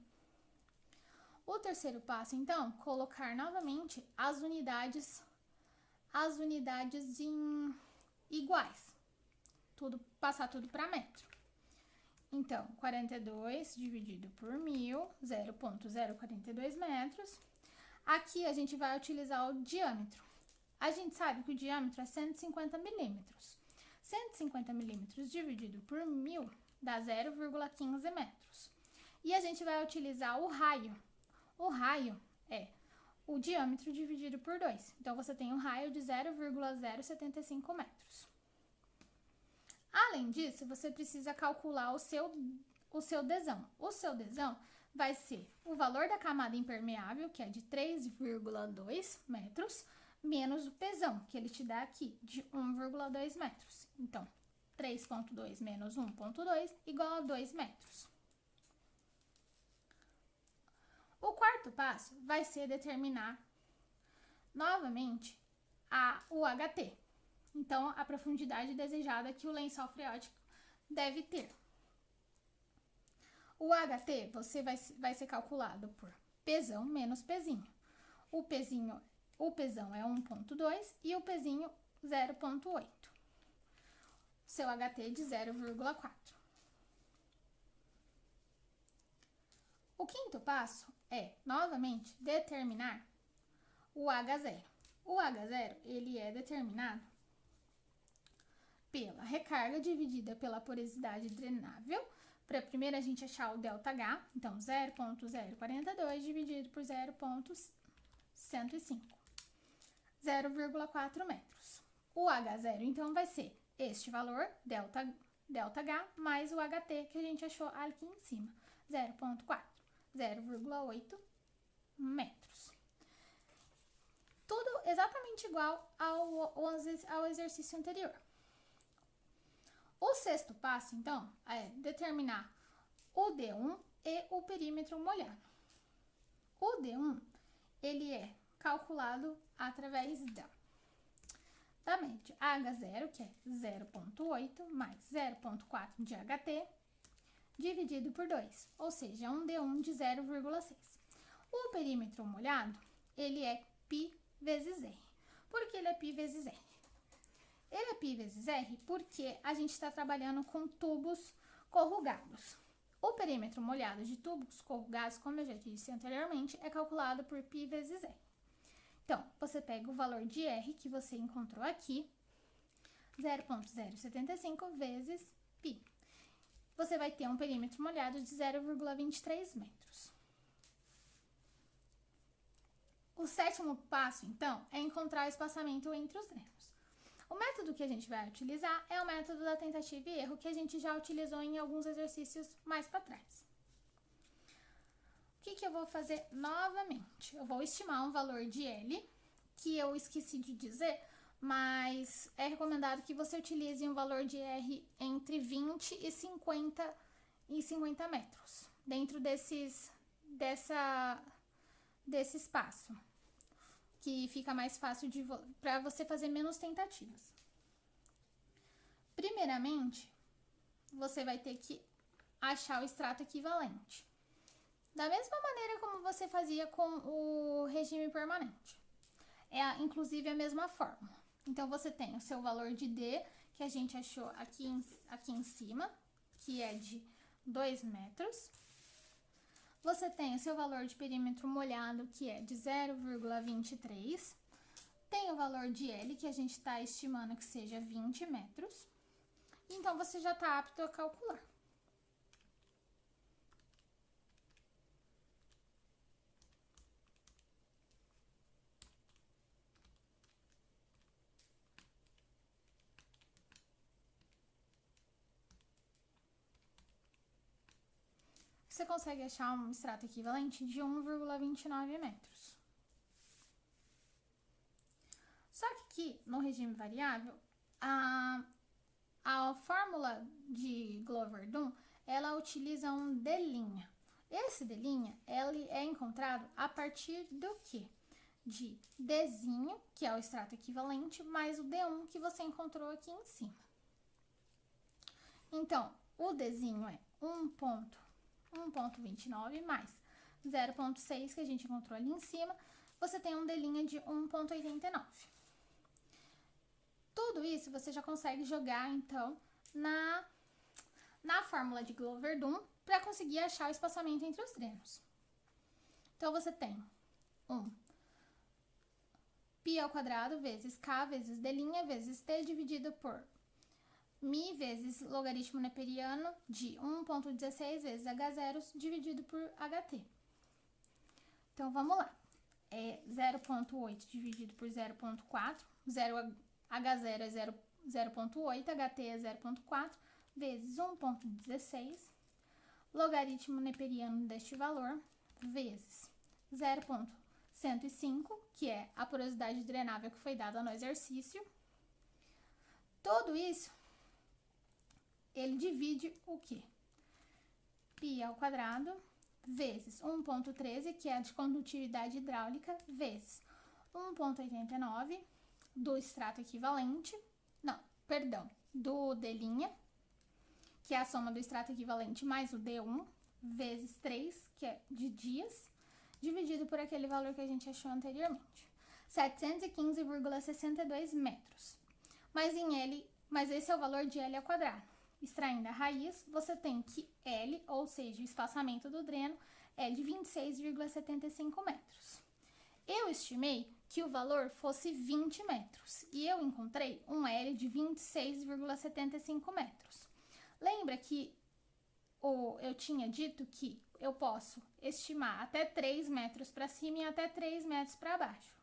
O terceiro passo, então, colocar novamente as unidades em iguais. Passar tudo para metro. Então, 42 dividido por 1.000, 0,042 metros. Aqui a gente vai utilizar o diâmetro. A gente sabe que o diâmetro é 150 milímetros. 150 milímetros dividido por 1.000 dá 0,15 metros. E a gente vai utilizar o raio. O raio é o diâmetro dividido por 2. Então, você tem um raio de 0,075 metros. Além disso, você precisa calcular o seu Dzão. O seu Dzão vai ser o valor da camada impermeável, que é de 3,2 metros, menos o Pzão, que ele te dá aqui, de 1,2 metros. Então, 3,2 menos 1,2 igual a 2 metros. O quarto passo vai ser determinar, novamente, o HT. Então, a profundidade desejada que o lençol freático deve ter. O HT vai ser calculado por Pzão menos Pzinho. O Pzão é 1,2 e o Pzinho 0,8. Seu HT de 0,4. O quinto passo é, novamente, determinar o H0. O H0, ele é determinado pela recarga dividida pela porosidade drenável. Para primeiro a gente achar o ΔH, então 0,042 dividido por 0,105, 0,4 metros. O H0, então, vai ser este valor, ΔH, mais o HT que a gente achou aqui em cima, 0,4, 0,8 metros. Tudo exatamente igual ao exercício anterior. O sexto passo, então, é determinar o D1 e o perímetro molhado. O D1, ele é calculado através da média H0, que é 0,8, mais 0,4 de HT, dividido por 2, ou seja, um D1 de 0,6. O perímetro molhado, ele é π vezes R. Por que ele é π vezes R? Ele é π vezes R porque a gente está trabalhando com tubos corrugados. O perímetro molhado de tubos corrugados, como eu já disse anteriormente, é calculado por π vezes R. Então, você pega o valor de R que você encontrou aqui, 0,075 vezes π. Você vai ter um perímetro molhado de 0,23 metros. O sétimo passo, então, é encontrar o espaçamento entre os drenos. O método que a gente vai utilizar é o método da tentativa e erro, que a gente já utilizou em alguns exercícios mais para trás. O que eu vou fazer novamente? Eu vou estimar um valor de L, que eu esqueci de dizer, mas é recomendado que você utilize um valor de R entre 20 e 50 metros, dentro desse espaço, que fica mais fácil para você fazer menos tentativas. Primeiramente, você vai ter que achar o extrato equivalente, da mesma maneira como você fazia com o regime permanente. É, inclusive, a mesma fórmula. Então, você tem o seu valor de D, que a gente achou aqui em cima, que é de 2 metros. Você tem o seu valor de perímetro molhado, que é de 0,23. Tem o valor de L, que a gente está estimando que seja 20 metros. Então, você já está apto a calcular. Você consegue achar um extrato equivalente de 1,29 metros. Só que aqui, no regime variável, a fórmula de Glover-Dunn, ela utiliza um D'. Esse D', ele é encontrado a partir do quê? De Dzinho, que é o extrato equivalente, mais o D1 que você encontrou aqui em cima. Então, o Dzinho é 1,29 mais 0,6 que a gente encontrou ali em cima, você tem um D' de 1,89. Tudo isso você já consegue jogar, então, na fórmula de Glover-Dunn para conseguir achar o espaçamento entre os drenos. Então, você tem π² vezes k vezes D' vezes t dividido por mi vezes logaritmo neperiano de 1,16 vezes H0 dividido por HT. Então, vamos lá. É 0,8 dividido por 0,4, H0 é 0,8, HT é 0,4, vezes 1,16, logaritmo neperiano deste valor, vezes 0,105, que é a porosidade drenável que foi dada no exercício. Tudo isso, ele divide o quê? π² vezes 1,13, que é a de condutividade hidráulica, vezes 1,89 do extrato equivalente, do D', que é a soma do extrato equivalente mais o D1, vezes 3, que é de dias, dividido por aquele valor que a gente achou anteriormente, 715,62 metros. Mas esse é o valor de L ao quadrado. Extraindo a raiz, você tem que L, ou seja, o espaçamento do dreno, é de 26,75 metros. Eu estimei que o valor fosse 20 metros e eu encontrei um L de 26,75 metros. Lembra que eu tinha dito que eu posso estimar até 3 metros para cima e até 3 metros para baixo.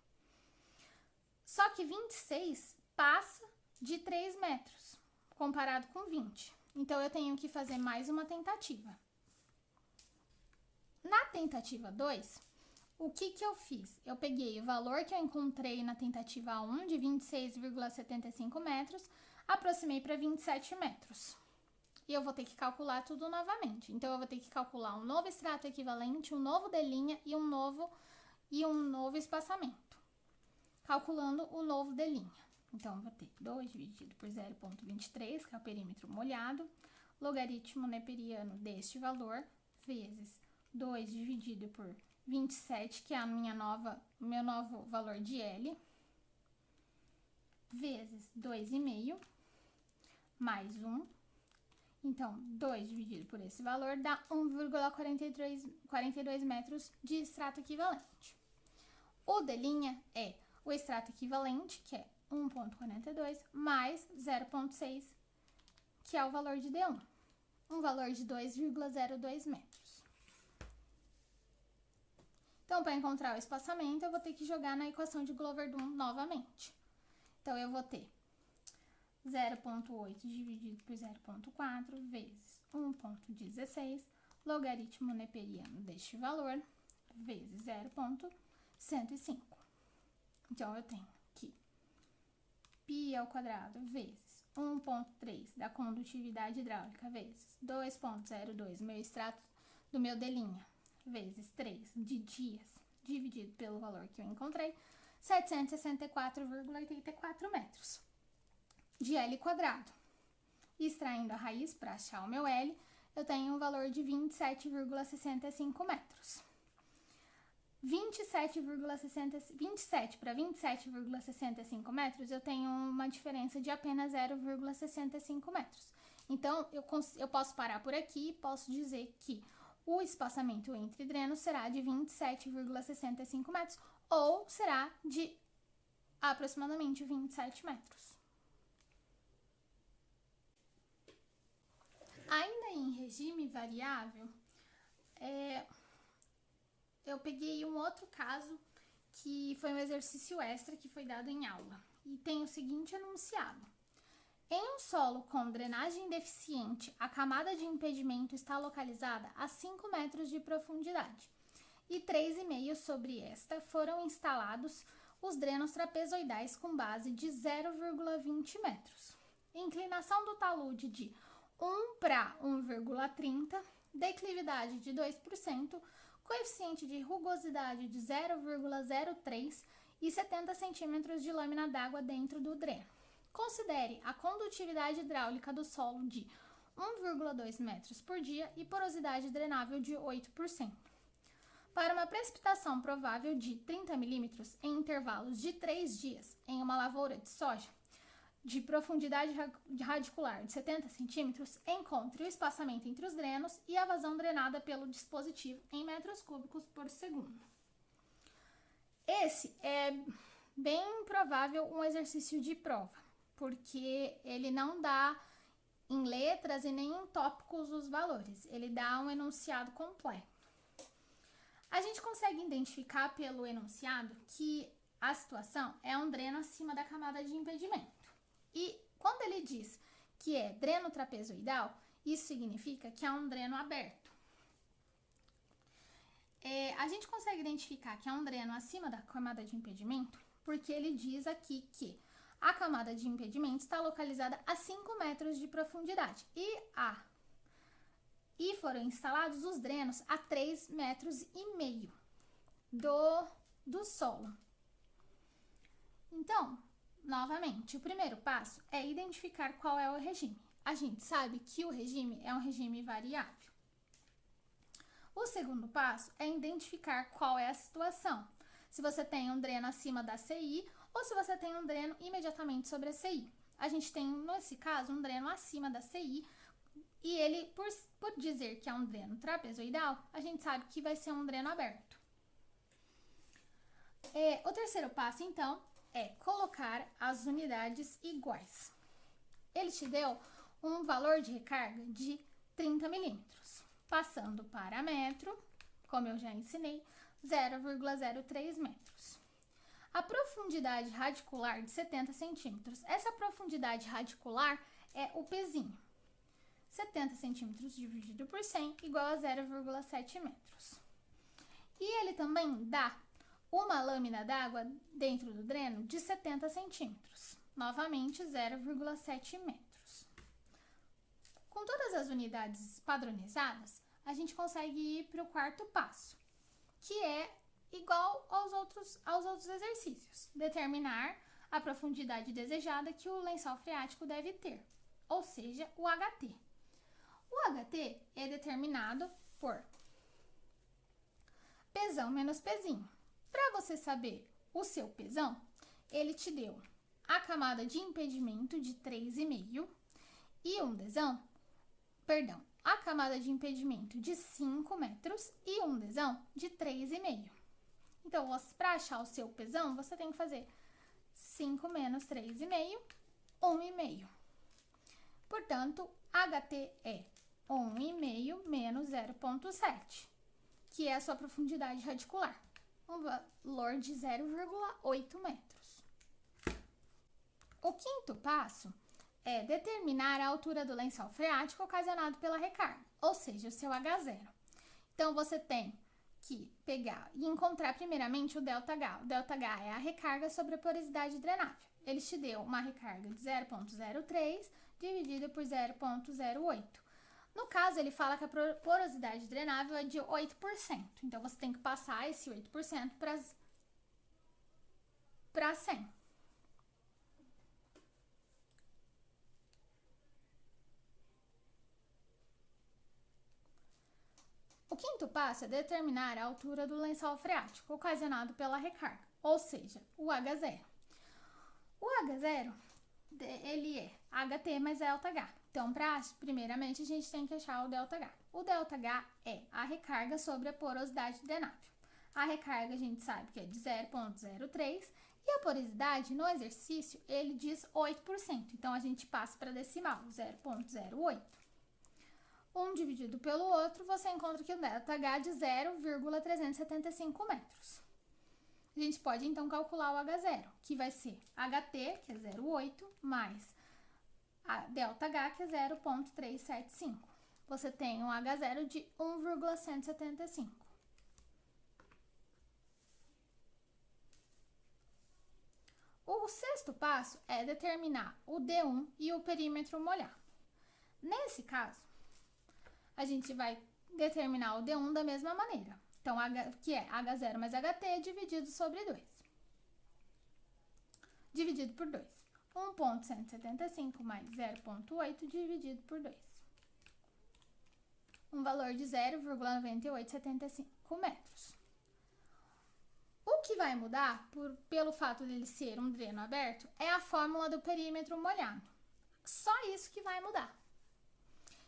Só que 26 passa de 3 metros, comparado com 20. Então, eu tenho que fazer mais uma tentativa. Na tentativa 2, o que eu fiz? Eu peguei o valor que eu encontrei na tentativa 1, de 26,75 metros, aproximei para 27 metros. E eu vou ter que calcular tudo novamente. Então, eu vou ter que calcular um novo extrato equivalente, um novo D' e um novo espaçamento. Calculando o novo D'. Então, eu vou ter 2 dividido por 0,23, que é o perímetro molhado, logaritmo neperiano deste valor, vezes 2 dividido por 27, que é o meu novo valor de L, vezes 2,5, mais 1. Então, 2 dividido por esse valor dá 1,42 metros de extrato equivalente. O D' é o extrato equivalente, que é 1,42, mais 0,6, que é o valor de D1. Um valor de 2,02 metros. Então, para encontrar o espaçamento, eu vou ter que jogar na equação de Glover-Dunn novamente. Então, eu vou ter 0,8 dividido por 0,4 vezes 1,16, logaritmo neperiano deste valor, vezes 0,105. Então, eu tenho que π ao quadrado vezes 1,3 da condutividade hidráulica vezes 2,02 meu extrato do meu D', vezes 3 de dias, dividido pelo valor que eu encontrei, 764,84 metros de L quadrado. Extraindo a raiz para achar o meu L, eu tenho um valor de 27,65 metros. 27 para 27,65 metros, eu tenho uma diferença de apenas 0,65 metros. Então, eu posso parar por aqui e posso dizer que o espaçamento entre drenos será de 27,65 metros ou será de aproximadamente 27 metros. Ainda em regime variável, eu peguei um outro caso que foi um exercício extra que foi dado em aula e tem o seguinte enunciado. Em um solo com drenagem deficiente, a camada de impedimento está localizada a 5 metros de profundidade e 3,5 sobre esta foram instalados os drenos trapezoidais com base de 0,20 metros. Inclinação do talude de 1 para 1,30, declividade de 2%, coeficiente de rugosidade de 0,03 e 70 centímetros de lâmina d'água dentro do dreno. Considere a condutividade hidráulica do solo de 1,2 metros por dia e porosidade drenável de 8%. Para uma precipitação provável de 30 milímetros em intervalos de 3 dias em uma lavoura de soja, de profundidade radicular de 70 centímetros, encontre o espaçamento entre os drenos e a vazão drenada pelo dispositivo em metros cúbicos por segundo. Esse é bem provável um exercício de prova, porque ele não dá em letras e nem em tópicos os valores, ele dá um enunciado completo. A gente consegue identificar pelo enunciado que a situação é um dreno acima da camada de impedimento. E quando ele diz que é dreno trapezoidal, isso significa que é um dreno aberto. A gente consegue identificar que é um dreno acima da camada de impedimento porque ele diz aqui que a camada de impedimento está localizada a 5 metros de profundidade e foram instalados os drenos a 3,5 metros do solo. Então, novamente, o primeiro passo é identificar qual é o regime. A gente sabe que o regime é um regime variável. O segundo passo é identificar qual é a situação. Se você tem um dreno acima da CI ou se você tem um dreno imediatamente sobre a CI. A gente tem, nesse caso, um dreno acima da CI e ele, por dizer que é um dreno trapezoidal, a gente sabe que vai ser um dreno aberto. O terceiro passo, então, é colocar as unidades iguais. Ele te deu um valor de recarga de 30 milímetros, passando para metro, como eu já ensinei, 0,03 metros. A profundidade radicular de 70 centímetros. Essa profundidade radicular é o pezinho. 70 centímetros dividido por 100 igual a 0,7 metros. E ele também dá uma lâmina d'água dentro do dreno de 70 centímetros. Novamente, 0,7 metros. Com todas as unidades padronizadas, a gente consegue ir para o quarto passo, que é igual aos outros exercícios. Determinar a profundidade desejada que o lençol freático deve ter, ou seja, o HT. O HT é determinado por pesão menos pezinho. Para você saber o seu pesão, ele te deu a camada de impedimento de 3,5 e um desão, a camada de impedimento de 5 metros e um desão de 3,5. Então, para achar o seu pesão, você tem que fazer 5 menos 3,5, 1,5. Portanto, HT é 1,5 menos 0,7, que é a sua profundidade radicular, um valor de 0,8 metros. O quinto passo é determinar a altura do lençol freático ocasionado pela recarga, ou seja, o seu H0. Então, você tem que pegar e encontrar primeiramente o ΔH. O ΔH é a recarga sobre a porosidade drenável. Ele te deu uma recarga de 0,03 dividida por 0,08. No caso, ele fala que a porosidade drenável é de 8%. Então, você tem que passar esse 8% para 100. O quinto passo é determinar a altura do lençol freático ocasionado pela recarga, ou seja, o H0. O H0, ele é HT mais ΔH. Então, primeiramente, a gente tem que achar o ΔH. O ΔH é a recarga sobre a porosidade drenável. A recarga a gente sabe que é de 0,03 e a porosidade no exercício ele diz 8%. Então, a gente passa para decimal, 0,08. Um dividido pelo outro, você encontra aqui o ΔH de 0,375 metros. A gente pode, então, calcular o H0, que vai ser HT, que é 0,8, mais a ΔH, que é 0,375. Você tem um H0 de 1,175. O sexto passo é determinar o D1 e o perímetro molhado. Nesse caso, a gente vai determinar o D1 da mesma maneira. Então, que é H0 mais HT dividido sobre 2. Dividido por 2. 1,175 mais 0,8 dividido por 2. Um valor de 0,9875 metros. O que vai mudar, pelo fato dele ser um dreno aberto, é a fórmula do perímetro molhado. Só isso que vai mudar.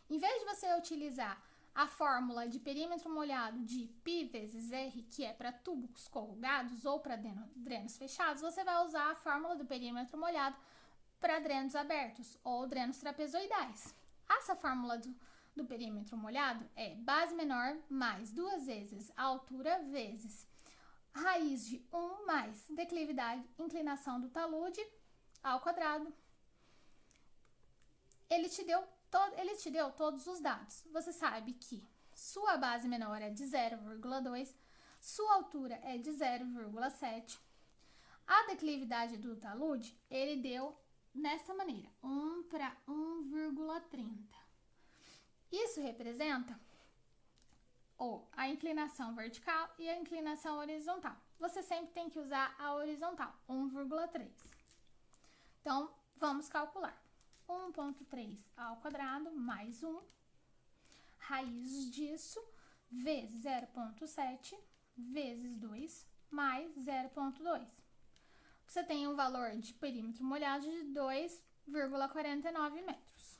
Em vez de você utilizar a fórmula de perímetro molhado de π vezes R, que é para tubos corrugados ou para drenos fechados, você vai usar a fórmula do perímetro molhado para drenos abertos ou drenos trapezoidais. Essa fórmula do perímetro molhado é base menor mais 2 vezes a altura vezes raiz de 1 mais declividade, inclinação do talude ao quadrado. Ele te deu todos os dados. Você sabe que sua base menor é de 0,2, sua altura é de 0,7. A declividade do talude, ele deu nessa maneira, 1 para 1,30. Isso representa a inclinação vertical e a inclinação horizontal. Você sempre tem que usar a horizontal, 1,3. Então, vamos calcular. 1,3 ao quadrado mais 1, raiz disso, vezes 0,7, vezes 2, mais 0,2. Você tem um valor de perímetro molhado de 2,49 metros.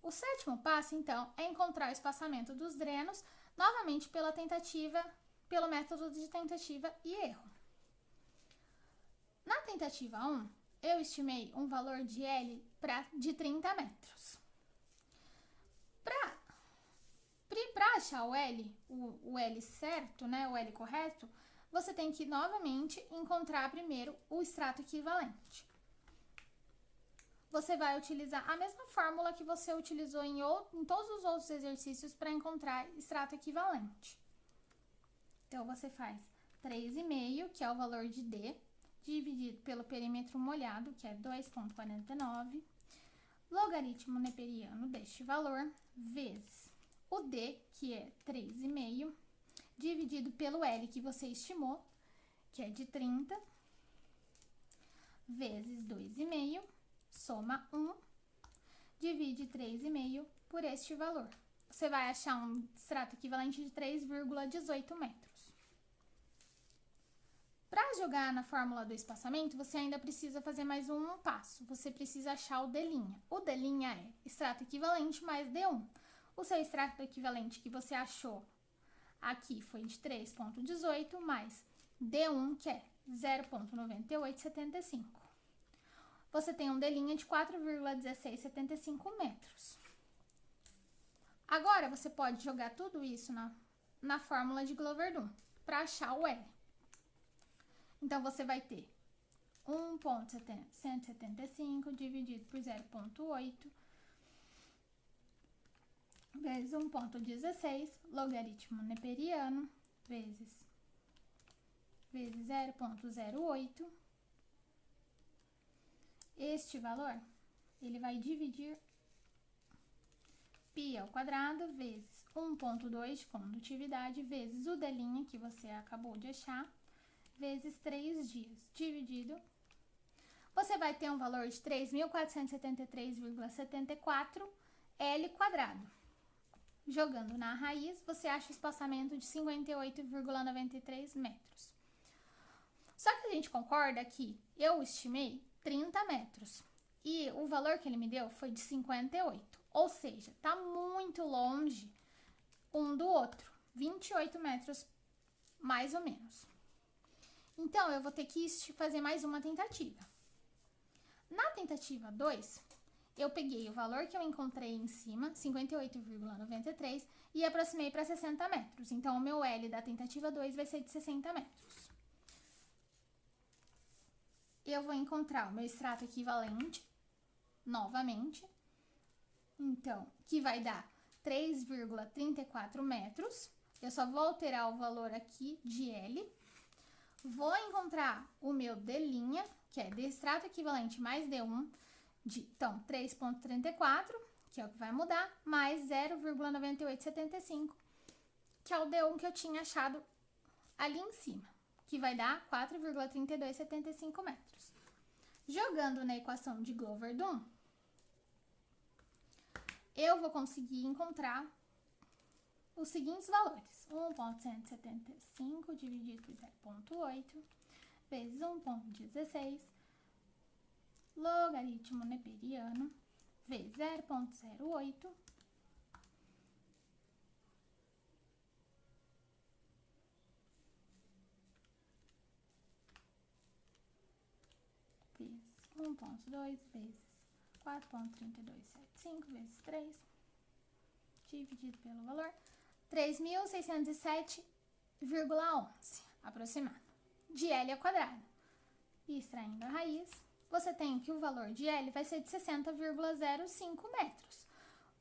O sétimo passo, então, é encontrar o espaçamento dos drenos, novamente pelo método de tentativa e erro. Na tentativa 1, eu estimei um valor de L de 30 metros. Para achar o L certo, né, o L correto, você tem que novamente encontrar primeiro o extrato equivalente. Você vai utilizar a mesma fórmula que você utilizou em todos os outros exercícios para encontrar extrato equivalente. Então, você faz 3,5, que é o valor de D, dividido pelo perímetro molhado, que é 2,49, logaritmo neperiano deste valor, vezes o D, que é 3,5, dividido pelo L que você estimou, que é de 30, vezes 2,5, soma 1, divide 3,5 por este valor. Você vai achar um extrato equivalente de 3,18 metros. Para jogar na fórmula do espaçamento, você ainda precisa fazer mais um passo. Você precisa achar o D'. O D' é extrato equivalente mais D1. O seu extrato equivalente que você achou aqui foi de 3,18 mais D1, que é 0,9875. Você tem um D' de 4,1675 metros. Agora, você pode jogar tudo isso na fórmula de Glover-Dunn para achar o L. Então, você vai ter 1,175 dividido por 0,8 vezes 1,16, logaritmo neperiano, vezes 0,08. Este valor, ele vai dividir π ao quadrado vezes 1,2 de condutividade vezes o D' que você acabou de achar, vezes 3 dias, dividido. Você vai ter um valor de 3.473,74 L quadrado. Jogando na raiz, você acha o espaçamento de 58,93 metros. Só que a gente concorda que eu estimei 30 metros e o valor que ele me deu foi de 58, ou seja, está muito longe um do outro, 28 metros mais ou menos. Então, eu vou ter que fazer mais uma tentativa. Na tentativa 2, eu peguei o valor que eu encontrei em cima, 58,93, e aproximei para 60 metros. Então, o meu L da tentativa 2 vai ser de 60 metros. Eu vou encontrar o meu extrato equivalente, novamente. Então, que vai dar 3,34 metros. Eu só vou alterar o valor aqui de L. Vou encontrar o meu D', que é de extrato equivalente mais D1, então 3,34, que é o que vai mudar, mais 0,9875, que é o D1 que eu tinha achado ali em cima, que vai dar 4,3275 metros. Jogando na equação de Glover-Dunn, eu vou conseguir encontrar os seguintes valores: 1,175 dividido por 0,8 vezes 1,16 logaritmo neperiano vezes 0,08 vezes 1,2 vezes 4,3275 vezes 3 dividido pelo valor 3.607,11 aproximado de L ao quadrado. E extraindo a raiz, você tem que o valor de L vai ser de 60,05 metros.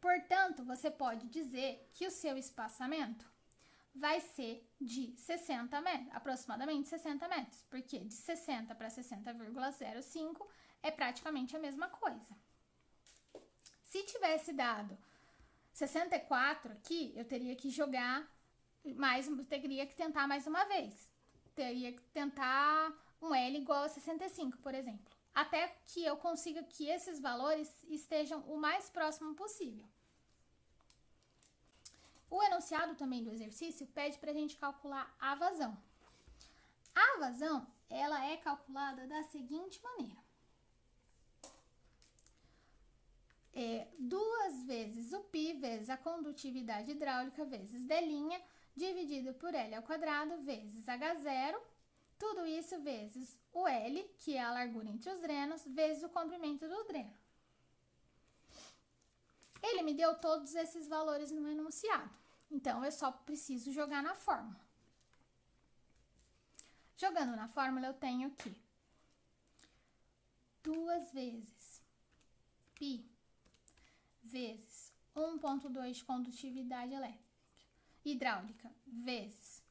Portanto, você pode dizer que o seu espaçamento vai ser de 60 metros, aproximadamente 60 metros, porque de 60 para 60,05 é praticamente a mesma coisa. Se tivesse dado 64 aqui, eu teria que jogar mais, teria que tentar mais uma vez. Teria que tentar um L igual a 65, por exemplo. Até que eu consiga que esses valores estejam o mais próximo possível. O enunciado também do exercício pede para a gente calcular a vazão. A vazão, ela é calculada da seguinte maneira. 2 vezes o π vezes a condutividade hidráulica vezes D' dividido por L ao quadrado vezes H0, tudo isso vezes o L, que é a largura entre os drenos, vezes o comprimento do dreno. Ele me deu todos esses valores no enunciado, então eu só preciso jogar na fórmula. Jogando na fórmula, eu tenho que 2 vezes π vezes 1,2 de condutividade hidráulica vezes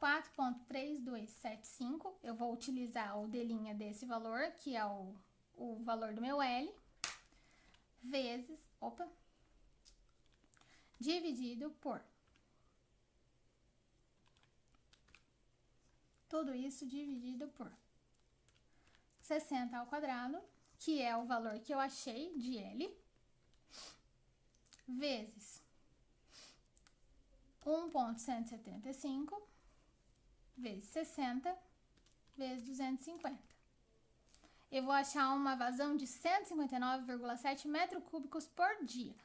4,3275, eu vou utilizar o D' desse valor, que é o valor do meu L, vezes, dividido por tudo isso dividido por 60 ao quadrado, que é o valor que eu achei de L, vezes 1,175 vezes 60 vezes 250. Eu vou achar uma vazão de 159,7 metros cúbicos por dia.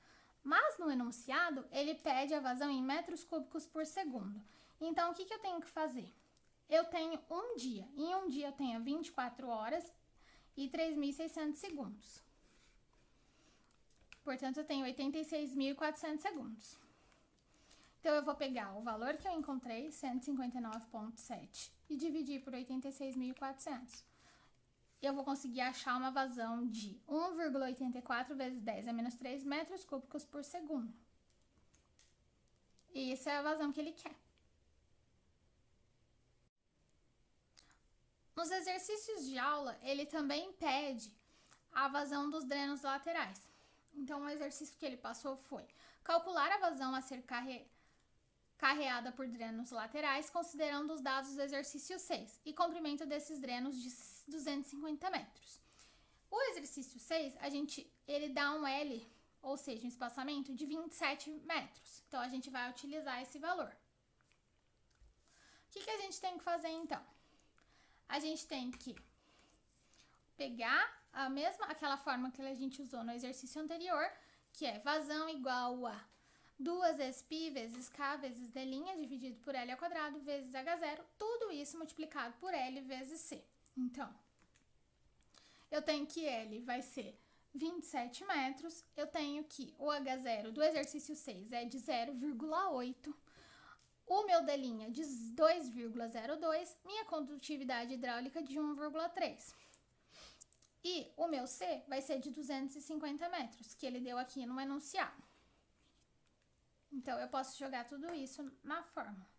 Mas no enunciado, ele pede a vazão em metros cúbicos por segundo. Então, o que eu tenho que fazer? Eu tenho um dia. Em um dia, eu tenho 24 horas e 3.600 segundos. Portanto, eu tenho 86.400 segundos. Então, eu vou pegar o valor que eu encontrei, 159,7, e dividir por 86.400. Eu vou conseguir achar uma vazão de 1,84 vezes 10 a menos 3 metros cúbicos por segundo. E essa é a vazão que ele quer. Nos exercícios de aula, ele também pede a vazão dos drenos laterais. Então, o exercício que ele passou foi calcular a vazão a ser carreada por drenos laterais, considerando os dados do exercício 6 e comprimento desses drenos de 250 metros. O exercício 6, ele dá um L, ou seja, um espaçamento de 27 metros. Então, a gente vai utilizar esse valor. O que a gente tem que fazer, então? A gente tem que pegar aquela forma que a gente usou no exercício anterior, que é vazão igual a 2 vezes π vezes k vezes d' dividido por L ao quadrado vezes H0, tudo isso multiplicado por L vezes C. Então, eu tenho que L vai ser 27 metros, eu tenho que o H0 do exercício 6 é de 0,8, o meu D' de 2,02, minha condutividade hidráulica de 1,3. E o meu C vai ser de 250 metros, que ele deu aqui no enunciado. Então, eu posso jogar tudo isso na fórmula.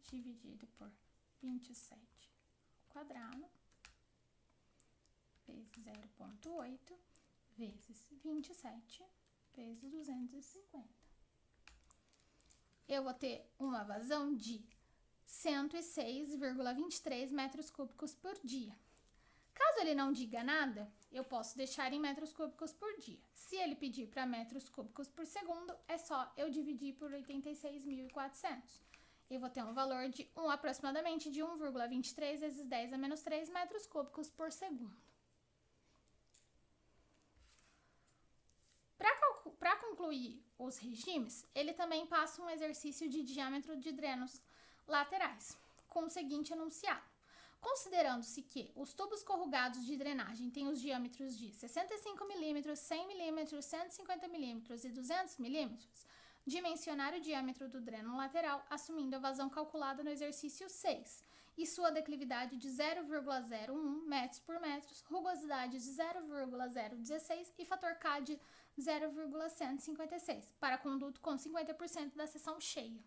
Dividido por 27 ao quadrado, vezes 0,8, vezes 27, vezes 250. Eu vou ter uma vazão de 106,23 metros cúbicos por dia. Caso ele não diga nada, eu posso deixar em metros cúbicos por dia. Se ele pedir para metros cúbicos por segundo, é só eu dividir por 86.400. Eu vou ter um valor de aproximadamente de 1,23 vezes 10 a menos 3 metros cúbicos por segundo. Para concluir os regimes, ele também passa um exercício de diâmetro de drenos laterais, com o seguinte enunciado. Considerando-se que os tubos corrugados de drenagem têm os diâmetros de 65 mm, 100 mm, 150 mm e 200 mm, dimensionar o diâmetro do dreno lateral, assumindo a vazão calculada no exercício 6 e sua declividade de 0,01 metros por metro, rugosidade de 0,016 e fator K de 0,156, para conduto com 50% da seção cheia.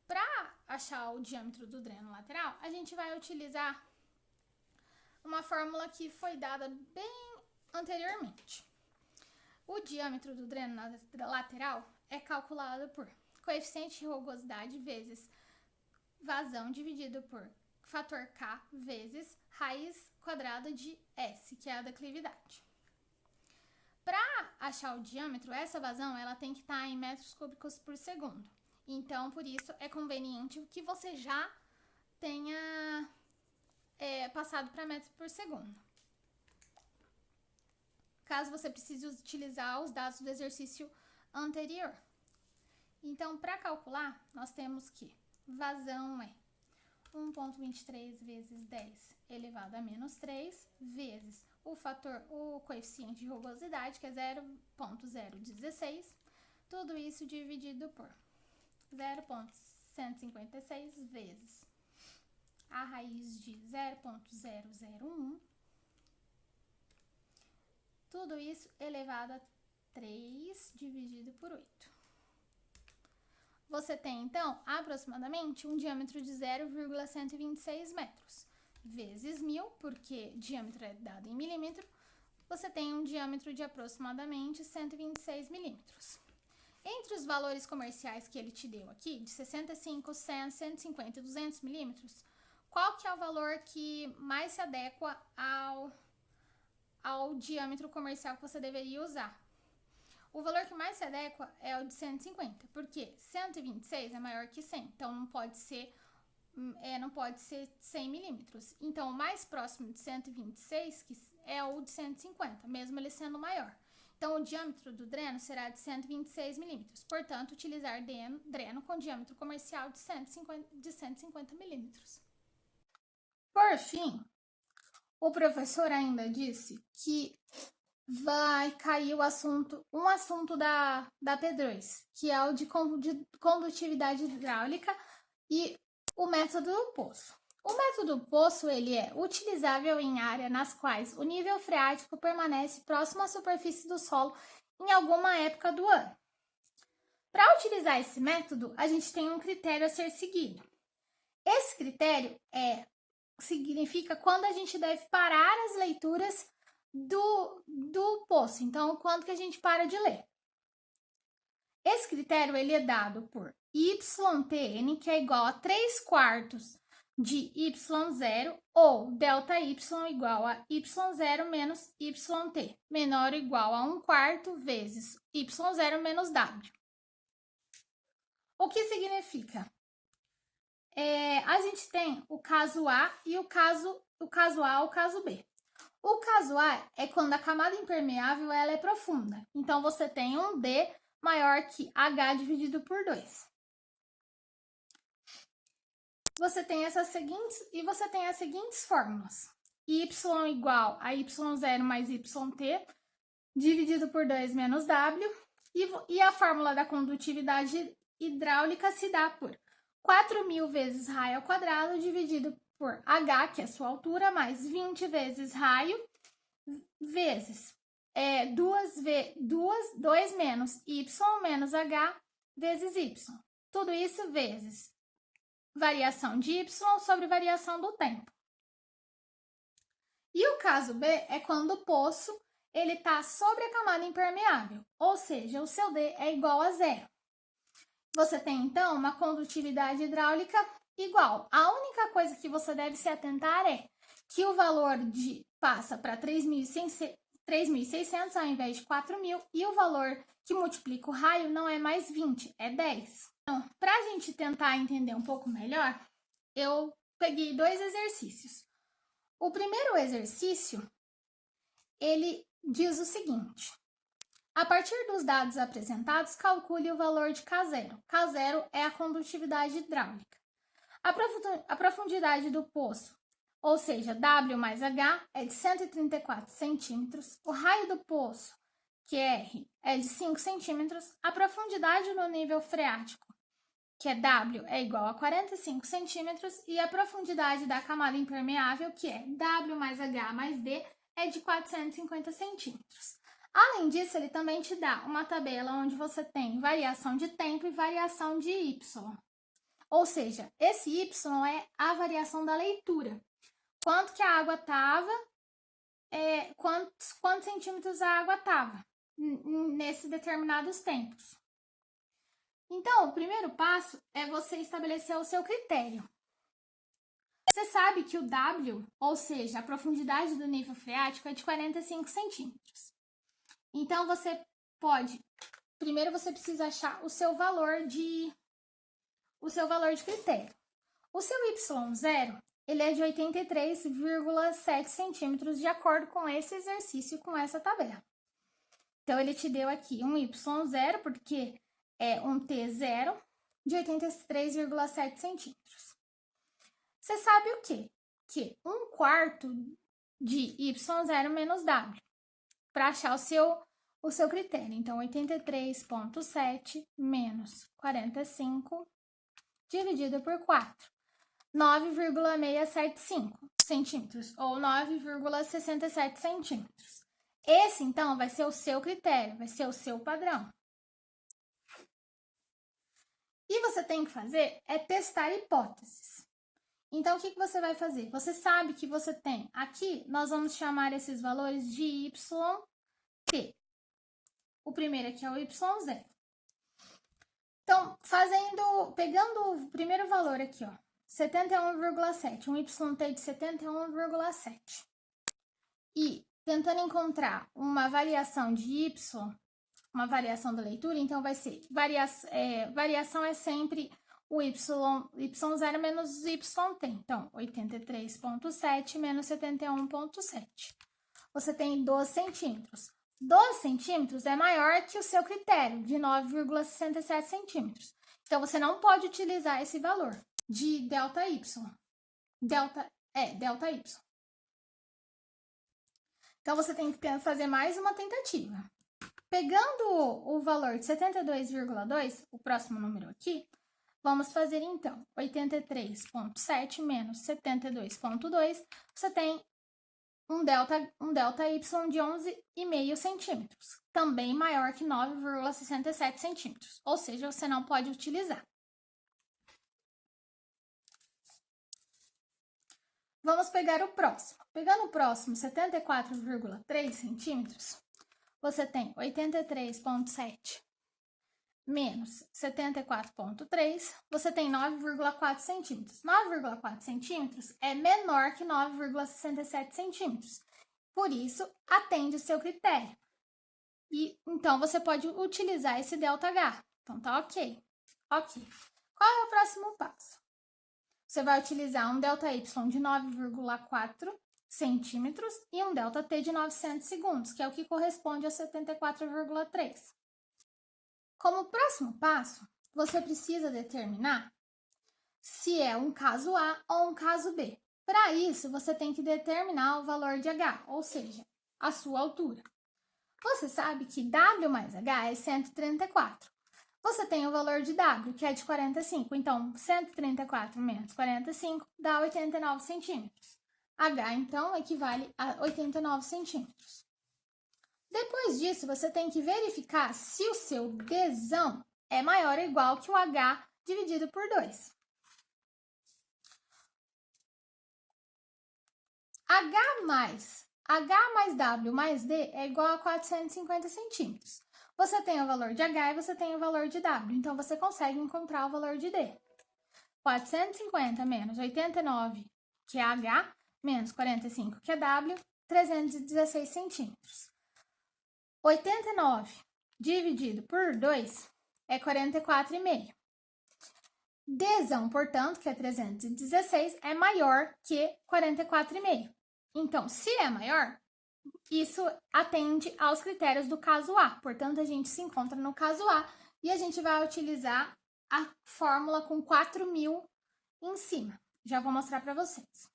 Para achar o diâmetro do dreno lateral, a gente vai utilizar uma fórmula que foi dada bem anteriormente. O diâmetro do dreno lateral é calculado por coeficiente de rugosidade vezes vazão dividido por fator K vezes raiz quadrada de S, que é a declividade. Para achar o diâmetro, essa vazão ela tem que estar em metros cúbicos por segundo. Então, por isso, é conveniente que você já tenha passado para metros por segundo. Caso você precise utilizar os dados do exercício anterior. Então, para calcular, nós temos que vazão é 1,23 vezes 10 elevado a menos 3 vezes o coeficiente de rugosidade, que é 0,016, tudo isso dividido por 0,156 vezes a raiz de 0,001, tudo isso elevado a 3 dividido por 8. Você tem, então, aproximadamente um diâmetro de 0,126 metros, vezes 1000, porque diâmetro é dado em milímetro, você tem um diâmetro de aproximadamente 126 milímetros. entre os valores comerciais que ele te deu aqui, de 65, 100, 150 e 200 milímetros, qual que é o valor que mais se adequa ao diâmetro comercial que você deveria usar? O valor que mais se adequa é o de 150, porque 126 é maior que 100, então não pode ser 100 milímetros. Então, o mais próximo de 126 é o de 150, mesmo ele sendo maior. Então, o diâmetro do dreno será de 126 milímetros. Portanto, utilizar dreno com diâmetro comercial de 150 milímetros. Por fim, o professor ainda disse que vai cair um assunto da P2, que é o de condutividade hidráulica e o método do poço. O método do poço ele é utilizável em áreas nas quais o nível freático permanece próximo à superfície do solo em alguma época do ano. Para utilizar esse método, a gente tem um critério a ser seguido. Esse critério significa quando a gente deve parar as leituras do poço. Então, quando que a gente para de ler? Esse critério ele é dado por YTN, que é igual a 3/4 de Y0, ou ΔY igual a Y0 menos YT, menor ou igual a 1/4 vezes Y0 menos W. O que significa? A gente tem o caso A e o caso A ou o caso B. O caso A é quando a camada impermeável ela é profunda. Então, você tem um D maior que H dividido por 2. Você tem as seguintes fórmulas. Y igual a Y0 mais YT dividido por 2 menos W. E a fórmula da condutividade hidráulica se dá por 4.000 vezes raio ao quadrado dividido por H, que é a sua altura, mais 20 vezes raio, vezes 2 menos Y menos H vezes Y. Tudo isso vezes variação de Y sobre variação do tempo. E o caso B é quando o poço ele está sobre a camada impermeável, ou seja, o seu D é igual a 0. Você tem, então, uma condutividade hidráulica igual. A única coisa que você deve se atentar é que o valor passa para 3.600 ao invés de 4.000 e o valor que multiplica o raio não é mais 20, é 10. Então, para a gente tentar entender um pouco melhor, eu peguei 2 exercícios. O primeiro exercício, ele diz o seguinte: a partir dos dados apresentados, calcule o valor de K0. K0 é a condutividade hidráulica. A profundidade do poço, ou seja, W mais H, é de 134 centímetros. O raio do poço, que é R, é de 5 centímetros. A profundidade no nível freático, que é W, é igual a 45 centímetros. E a profundidade da camada impermeável, que é W mais H mais D, é de 450 centímetros. Além disso, ele também te dá uma tabela onde você tem variação de tempo e variação de Y. Ou seja, esse Y é a variação da leitura. Quanto que a água estava, quantos centímetros a água estava nesses determinados tempos. Então, o primeiro passo é você estabelecer o seu critério. Você sabe que o W, ou seja, a profundidade do nível freático, é de 45 centímetros. Então, primeiro você precisa achar o seu valor de critério. O seu Y0, ele é de 83,7 centímetros, de acordo com esse exercício, com essa tabela. Então, ele te deu aqui um Y0, porque é um T0, de 83,7 centímetros. Você sabe o quê? Que 1/4 de Y0 menos W, para achar o seu critério. Então, 83,7 menos 45 dividido por 4. 9,675 centímetros, ou 9,67 centímetros. Esse, então, vai ser o seu critério, vai ser o seu padrão. E você tem que fazer é testar hipóteses. Então, o que você vai fazer? Você sabe que você tem aqui, nós vamos chamar esses valores de YT. O primeiro aqui é o Y0. Então, pegando o primeiro valor aqui, ó, 71,7, um YT de 71,7. E tentando encontrar uma variação de Y, uma variação da leitura, então vai ser, variação é sempre o Y0 menos YT. Então, 83,7 menos 71,7. Você tem 12 centímetros. 12 centímetros é maior que o seu critério, de 9,67 centímetros. Então, você não pode utilizar esse valor de ΔY. Delta Y. Então, você tem que fazer mais uma tentativa. Pegando o valor de 72,2, o próximo número aqui, vamos fazer então 83,7 menos 72,2, você tem um delta Y de 11,5 centímetros, também maior que 9,67 centímetros, ou seja, você não pode utilizar. Vamos pegar o próximo. Pegando o próximo, 74,3 centímetros, você tem 83,7 menos 74,3, você tem 9,4 centímetros. 9,4 centímetros é menor que 9,67 centímetros. Por isso, atende o seu critério. E então, você pode utilizar esse ΔH. Então, tá ok. Ok. Qual é o próximo passo? Você vai utilizar um ΔY de 9,4 centímetros e um ΔT de 900 segundos, que é o que corresponde a 74,3. Como próximo passo, você precisa determinar se é um caso A ou um caso B. Para isso, você tem que determinar o valor de H, ou seja, a sua altura. Você sabe que W mais H é 134. Você tem o valor de W, que é de 45. Então, 134 menos 45 dá 89 centímetros. H, então, equivale a 89 centímetros. Depois disso, você tem que verificar se o seu Dzão é maior ou igual que o H dividido por 2. H mais W mais D é igual a 450 centímetros. Você tem o valor de H e você tem o valor de W, então você consegue encontrar o valor de D. 450 menos 89, que é H, menos 45, que é W, 316 centímetros. 89 dividido por 2 é 44,5. Dzão, portanto, que é 316, é maior que 44,5. Então, se é maior, isso atende aos critérios do caso A. Portanto, a gente se encontra no caso A e a gente vai utilizar a fórmula com 4.000 em cima. Já vou mostrar para vocês.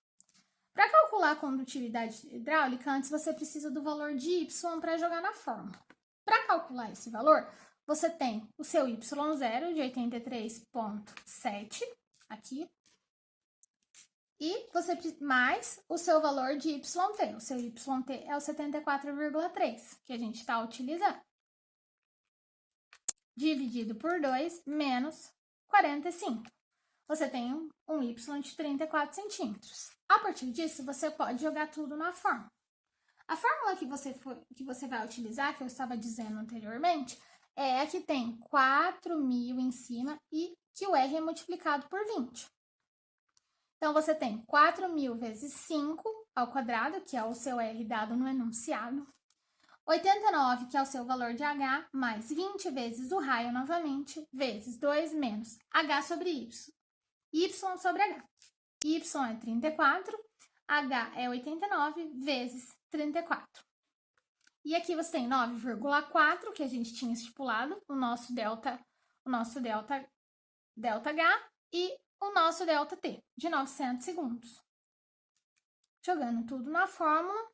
Para calcular a condutividade hidráulica, antes você precisa do valor de Y para jogar na fórmula. Para calcular esse valor, você tem o seu Y0 de 83,7 aqui, e você mais o seu valor de YT. O seu YT é o 74,3 que a gente está utilizando. Dividido por 2 menos 45. Você tem um Y de 34 centímetros. A partir disso, você pode jogar tudo na fórmula. A fórmula que você vai utilizar, que eu estava dizendo anteriormente, é a que tem 4.000 em cima e que o R é multiplicado por 20. Então, você tem 4.000 vezes 5 ao quadrado, que é o seu R dado no enunciado. 89, que é o seu valor de H, mais 20 vezes o raio novamente, vezes 2 menos H sobre Y. Y sobre H. Y é 34, H é 89 vezes 34. E aqui você tem 9,4, que a gente tinha estipulado, o nosso delta H, e o nosso ΔT, de 900 segundos. Jogando tudo na fórmula.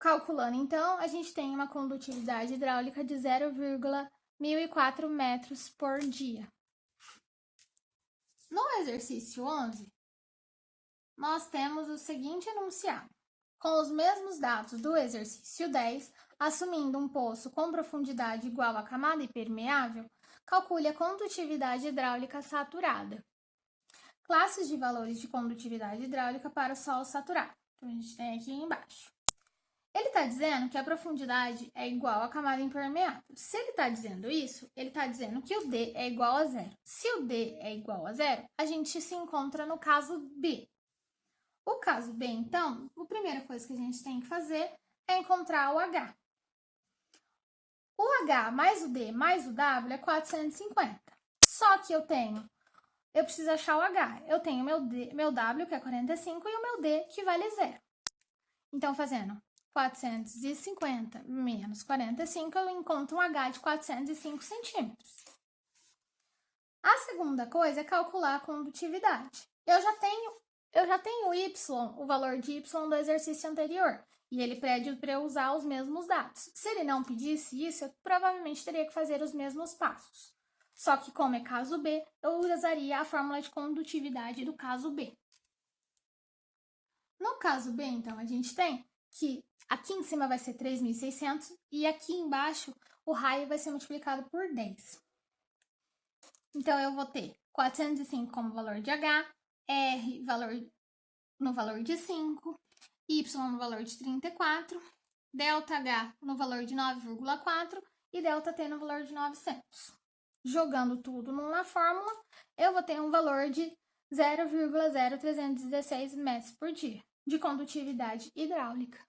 Calculando, então, a gente tem uma condutividade hidráulica de 0,1004 metros por dia. No exercício 11, nós temos o seguinte enunciado. Com os mesmos dados do exercício 10, assumindo um poço com profundidade igual à camada impermeável, calcule a condutividade hidráulica saturada. Classes de valores de condutividade hidráulica para o solo saturado. Então, a gente tem aqui embaixo. Ele está dizendo que a profundidade é igual à camada impermeável. Se ele está dizendo isso, ele está dizendo que o D é igual a zero. Se o D é igual a zero, a gente se encontra no caso B. O caso B, então, a primeira coisa que a gente tem que fazer é encontrar o H. O H mais o D mais o W é 450. Só que eu preciso achar o H. Eu tenho meu W, que é 45, e o meu D, que vale 0. Então, fazendo 450 menos 45, eu encontro um H de 405 centímetros. A segunda coisa é calcular a condutividade. Eu já tenho o Y, o valor de Y do exercício anterior, e ele pede para eu usar os mesmos dados. Se ele não pedisse isso, eu provavelmente teria que fazer os mesmos passos. Só que, como é caso B, eu usaria a fórmula de condutividade do caso B. No caso B, então, a gente tem que aqui em cima vai ser 3.600 e aqui embaixo o raio vai ser multiplicado por 10. Então, eu vou ter 405 como valor de H, R no valor de 5, Y no valor de 34, ΔH no valor de 9,4 e ΔT no valor de 900. Jogando tudo numa fórmula, eu vou ter um valor de 0,0316 metros por dia de condutividade hidráulica.